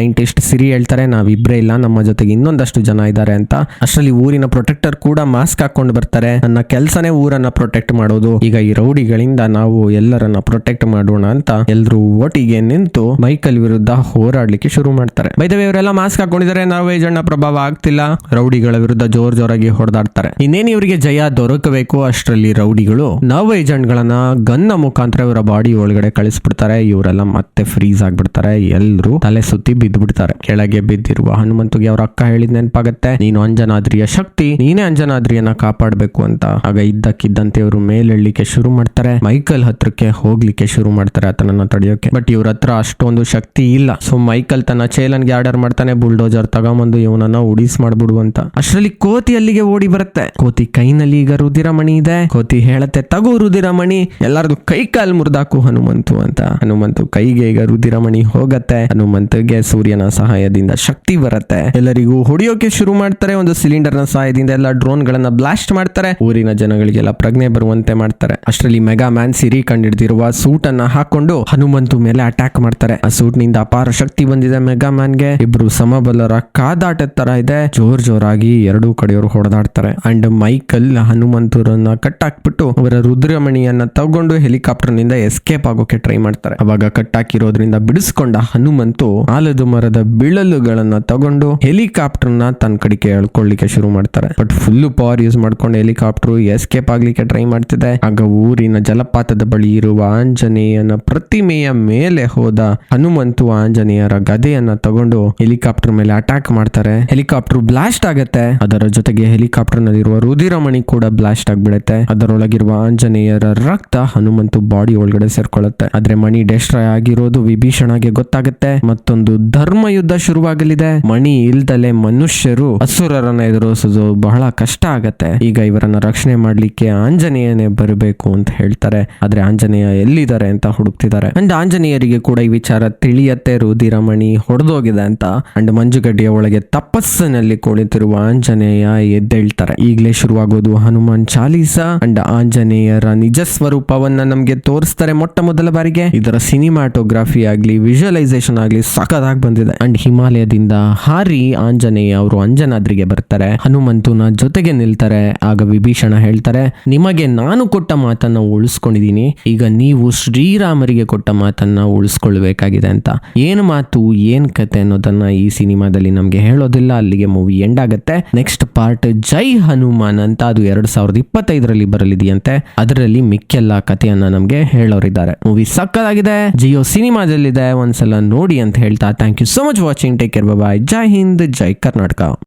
ಸೈಂಟಿಸ್ಟ್ ಸಿರಿ ಹೇಳ್ತಾರೆ ನಾವಿಬ್ರೇ ಇಲ್ಲ, ನಮ್ಮ ಜೊತೆಗೆ ಇನ್ನೊಂದಷ್ಟು ಜನ ಇದ್ದಾರೆ ಅಂತ. ಅಷ್ಟರಲ್ಲಿ ಊರಿನ ಪ್ರೊಟೆಕ್ಟರ್ ಕೂಡ ಮಾಸ್ಕ್ ಹಾಕೊಂಡು ಬರ್ತಾರೆ. ನನ್ನ ಕೆಲಸನೇ ಊರನ್ನ ಪ್ರೊಟೆಕ್ಟ್ ಮಾಡೋದು, ಈಗ ಈ ರೌಡಿಗಳಿಂದ ನಾವು ಎಲ್ಲರನ್ನ ಪ್ರೊಟೆಕ್ಟ್ ಮಾಡೋಣ ಅಂತ ಎಲ್ರು ಒಟ್ಟಿಗೆ ನಿಂತು ಮೈಕಲ್ ವಿರುದ್ಧ ಹೋರಾಡ್ಲಿಕ್ಕೆ ಶುರು ಮಾಡ್ತಾರೆ. ಬೈದವೆ ಇವರೆಲ್ಲ ಮಾಸ್ಕ್ ಹಾಕೊಂಡಿದ್ದಾರೆ, ನಾರ್ವೇಜ್ ಅಣ್ಣ ಪ್ರಭಾವ ಆಗ್ತಿಲ್ಲ, ರೌಡಿಗಳ ವಿರುದ್ಧ ಜೋರಾಗಿ ಹೊಡೆದಾಡ್ತಾರೆ. ಇನ್ನೇನು ಇವರಿಗೆ ಜಯ ದೊರಕಬೇಕು ಅಷ್ಟರಲ್ಲಿ ರೌಡಿಗಳು ನಾರ್ವೇಜ್ ಗಳನ್ನ ಗನ್ನ ಮುಖಾಂತರ ಇವರ ಬಾಡಿ ಒಳಗಡೆ ಕಳಿಸ್ಬಿಡ್ತಾರೆ. ಇವರೆಲ್ಲ ಮತ್ತೆ ಫ್ರೀಸ್ ಆಗ್ಬಿಡ್ತಾರೆ, ಎಲ್ರು ತಲೆ ಸುತ್ತಿ ಬಿದ್ದು ಬಿಡ್ತಾರೆ. ಕೆಳಗೆ ಬಿದ್ದಿರುವ ಹನುಮಂತುಗೆ ಅವ್ರ ಅಕ್ಕ ಹೇಳಿದ್ ನೆನಪಾಗತ್ತೆ, ನೀನು ಅಂಜನಾದ್ರಿಯ ಶಕ್ತಿ, ನೀನೇ ಅಂಜನಾದ್ರಿಯನ್ನ ಕಾಪಾಡಬೇಕು ಅಂತ. ಆಗ ಇದ್ದಕ್ಕಿದ್ದಂತೆ ಇವರು ಮೇಲೆಳ್ಳಿಕ್ಕೆ ಶುರು ಮಾಡ್ತಾರೆ, ಮೈಕಲ್ ಹತ್ರಕ್ಕೆ ಹೋಗ್ಲಿಕ್ಕೆ ಶುರು ಮಾಡ್ತಾರೆ ಆತನನ್ನ ತಡೆಯೋಕೆ. ಬಟ್ ಇವ್ರ ಹತ್ರ ಅಷ್ಟೊಂದು ಶಕ್ತಿ ಇಲ್ಲ. ಸೊ ಮೈಕಲ್ ತನ್ನ ಚೇಲನ್ಗೆ ಆರ್ಡರ್ ಮಾಡ್ತಾನೆ, ಬುಲ್ಡೋಜರ್ ತಗೊಂಬಂದು ಇವನನ್ನ ಉಡಿಸ್ ಮಾಡ್ಬಿಡು ಅಂತ. ಅಷ್ಟರಲ್ಲಿ ಕೋತಿ ಅಲ್ಲಿಗೆ ಓಡಿ ಬರುತ್ತೆ. ಕೋತಿ ಕೈನಲ್ಲಿ ಈಗ ರುದಿರಮಣಿ ಇದೆ. ಕೋತಿ ಹೇಳತ್ತೆ, ತಗೋ ರುದಿರಮಣಿ, ಎಲ್ಲಾರ್ದು ಕೈ ಕಾಲ್ ಮುರಿದಾಕು ಹನುಮಂತು ಅಂತ. ಹನುಮಂತು ಕೈಗೆ ಈಗ ರುದಿರಮಣಿ ಹೋಗತ್ತೆ. ಹನುಮಂತಗೆ ಸೂರ್ಯನ ಸಹಾಯದಿಂದ ಶಕ್ತಿ ಬರುತ್ತೆ. ಎಲ್ಲರಿಗೂ ಹೊಡೆಯೋಕೆ ಶುರು ಮಾಡ್ತಾರೆ. ಒಂದು ಸಿಲಿಂಡರ್ ನ ಸಹಾಯದಿಂದ ಎಲ್ಲ ಡ್ರೋನ್ ಗಳನ್ನ ಬ್ಲಾಸ್ಟ್ ಮಾಡ್ತಾರೆ. ಊರಿನ ಜನಗಳಿಗೆಲ್ಲ ಪ್ರಜ್ಞೆ ಬರುವಂತೆ ಮಾಡ್ತಾರೆ. ಅಷ್ಟರಲ್ಲಿ ಮೆಗಾ ಮ್ಯಾನ್ ಸಿರಿ ಕಂಡಿಡ್ದಿರುವ ಸೂಟ್ ಅನ್ನ ಹಾಕೊಂಡು ಹನುಮಂತು ಮೇಲೆ ಅಟ್ಯಾಕ್ ಮಾಡ್ತಾರೆ. ಆ ಸೂಟ್ ನಿಂದ ಅಪಾರ ಶಕ್ತಿ ಬಂದಿದೆ ಮೆಗಾ ಮ್ಯಾನ್ ಗೆ. ಇಬ್ರು ಸಮಬಲರ ಕಾದಾಟದ ತರ ಇದೆ. ಜೋರಾಗಿ ಎರಡೂ ಕಡೆಯವರು ಹೊಡೆದಾಡ್ತಾರೆ. ಅಂಡ್ ಮೈಕಲ್ ಹನುಮಂತರನ್ನ ಕಟ್ಟಾಕ್ಬಿಟ್ಟು ಅವರ ರುದ್ರಮಣಿಯನ್ನ ತಗೊಂಡು ಹೆಲಿಕಾಪ್ಟರ್ ನಿಂದ ಎಸ್ಕೇಪ್ ಆಗೋಕೆ ಟ್ರೈ ಮಾಡ್ತಾರೆ. ಅವಾಗ ಕಟ್ಟಾಕಿರೋದ್ರಿಂದ ಬಿಡಿಸ್ಕೊಂಡ ಹನುಮಂತು ಆಲದ ಮರದ ಬಿಳಲುಗಳನ್ನ ತಗೊಂಡು ಹೆಲಿಕಾಪ್ಟರ್ ನ ತನ್ನ ಕಡೆಗೆ ಎಳ್ಕೊಳ್ಳಿಕ್ಕೆ ಶುರು ಮಾಡ್ತಾರೆ. ಬಟ್ ಫುಲ್ ಪವರ್ ಯೂಸ್ ಮಾಡ್ಕೊಂಡು ಹೆಲಿಕಾಪ್ಟರ್ ಎಸ್ಕೇಪ್ ಆಗ್ಲಿಕ್ಕೆ ಟ್ರೈ ಮಾಡ್ತಿದೆ. ಆಗ ಊರಿನ ಜಲಪಾತದ ಬಳಿ ಇರುವ ಆಂಜನೇಯನ ಪ್ರತಿಮೆಯ ಮೇಲೆ ಹೋದ ಹನುಮಂತು ಆಂಜನೇಯರ ಗದೆಯನ್ನ ತಗೊಂಡು ಹೆಲಿಕಾಪ್ಟರ್ ಮೇಲೆ ಅಟ್ಯಾಕ್ ಮಾಡ್ತಾರೆ. ಹೆಲಿಕಾಪ್ಟರ್ ಬ್ಲಾಸ್ಟ್ ಆಗತ್ತೆ. ಅದರ ಜೊತೆಗೆ ಹೆಲಿಕಾಪ್ಟರ್ ನಲ್ಲಿರುವ ರುದಿರಮಣಿ ಕೂಡ ಬ್ಲಾಸ್ಟ್ ಆಗ್ಬಿಡುತ್ತೆ. ಅದರೊಳಗಿರುವ ಆಂಜನೇಯರ ರಕ್ತ ಹನುಮಂತು ಬಾಡಿ ಒಳಗಡೆ ಸೇರ್ಕೊಳ್ಳುತ್ತೆ. ಆದ್ರೆ ಮಣಿ ಡೆಸ್ಟ್ರಾಯ್ ಆಗಿರೋದು ವಿಭೀಷಣಗೆ ಗೊತ್ತಾಗುತ್ತೆ. ಮತ್ತೊಂದು ಧರ್ಮ ಯುದ್ಧ ಶುರುವಾಗಲಿದೆ. ಮಣಿ ಇಲ್ದಲೆ ಮನುಷ್ಯರು ಅಸುರರನ್ನ ಎದುರಿಸೋದು ಬಹಳ ಕಷ್ಟ ಆಗತ್ತೆ. ಈಗ ಇವರನ್ನ ರಕ್ಷಣೆ ಮಾಡ್ಲಿಕ್ಕೆ ಆಂಜನೇಯನೇ ಬರಬೇಕು ಅಂತ ಹೇಳ್ತಾರೆ. ಆದ್ರೆ ಆಂಜನೇಯ ಎಲ್ಲಿದ್ದಾರೆ ಅಂತ ಹುಡುಕ್ತಿದ್ದಾರೆ. ಅಂಡ್ ಆಂಜನೇಯರಿಗೆ ಕೂಡ ಈ ವಿಚಾರ ತಿಳಿಯತ್ತೆ, ರುದಿರಮಣಿ ಹೊಡೆದೋಗಿದೆ ಅಂತ. ಅಂಡ್ ಮಂಜುಗಡ್ಡೆಯ ಒಳಗೆ ತಪಸ್ಸಿನಲ್ಲಿ ಕುಳಿತಿರುವ ಆಂಜನೇಯ ಎದ್ದೇಳ್ತಾರೆ. ಈಗಲೇ ಶುರುವಾಗೋದು ಹನುಮಾನ್ ಚಾಲೀಸ. ಅಂಡ್ ಆಂಜನೇಯರ ನಿಜ ಸ್ವರೂಪವನ್ನ ನಮ್ಗೆ ತೋರಿಸ್ತಾರೆ ಮೊಟ್ಟ ಮೊದಲ ಬಾರಿಗೆ. ಇದರ ಸಿನಿಮಾಟೋಗ್ರಫಿ ಆಗ್ಲಿ ವಿಜುವಲೈಸೇಷನ್ ಆಗ್ಲಿ ಸಖತ್ತಾಗಿ ಬಂದಿದೆ. ಅಂಡ್ ಹಿಮಾಲಯದಿಂದ ಹಾರಿ ಆಂಜನೇಯ ಅವರು ಅಂಜನಾದ್ರಿಗೆ ಬರ್ತಾರೆ. ಹನುಮಂತುನ ಜೊತೆಗೆ ನಿಲ್ತಾರೆ. ಆಗ ವಿಭೀಷಣ ಹೇಳ್ತಾರೆ, ನಿಮಗೆ ನಾನು ಕೊಟ್ಟ ಮಾತನ್ನ ಉಳಿಸ್ಕೊಂಡಿದೀನಿ, ಈಗ ನೀವು ಶ್ರೀರಾಮರಿಗೆ ಕೊಟ್ಟ ಮಾತನ್ನ ಉಳಿಸ್ಕೊಳ್ಬೇಕಾಗಿದೆ ಅಂತ. ಏನ್ ಮಾತು ಏನ್ ಕತೆ ಅನ್ನೋದನ್ನ ಈ ಸಿನಿಮಾದಲ್ಲಿ ನಮ್ಗೆ ಹೇಳೋದಿಲ್ಲ. ಅಲ್ಲಿಗೆ ಮೂವಿ ಎಂಡ್ ಆಗುತ್ತೆ. ನೆಕ್ಸ್ಟ್ ಪಾರ್ಟ್ ಜೈ ಹನುಮಾನ್ ಅಂತ, ಅದು 2025 ಬರಲಿದೆಯಂತೆ. ಅದರಲ್ಲಿ ಮಿಕ್ಕೆಲ್ಲ ಕಥೆಯನ್ನ ನಮ್ಗೆ ಹೇಳೋರಿದ್ದಾರೆ. ಮೂವಿ ಸಕ್ಕತ್ತಾಗಿದೆ, ಜಿಯೋ ಸಿನಿಮಾದಲ್ಲಿದೆ, ಒಂದ್ಸಲ ನೋಡಿ ಅಂತ ಹೇಳ್ತಾ thank you so much watching. Take care, bye. ಜೈ ಹಿಂದ್, ಜೈ ಕರ್ನಾಟಕ.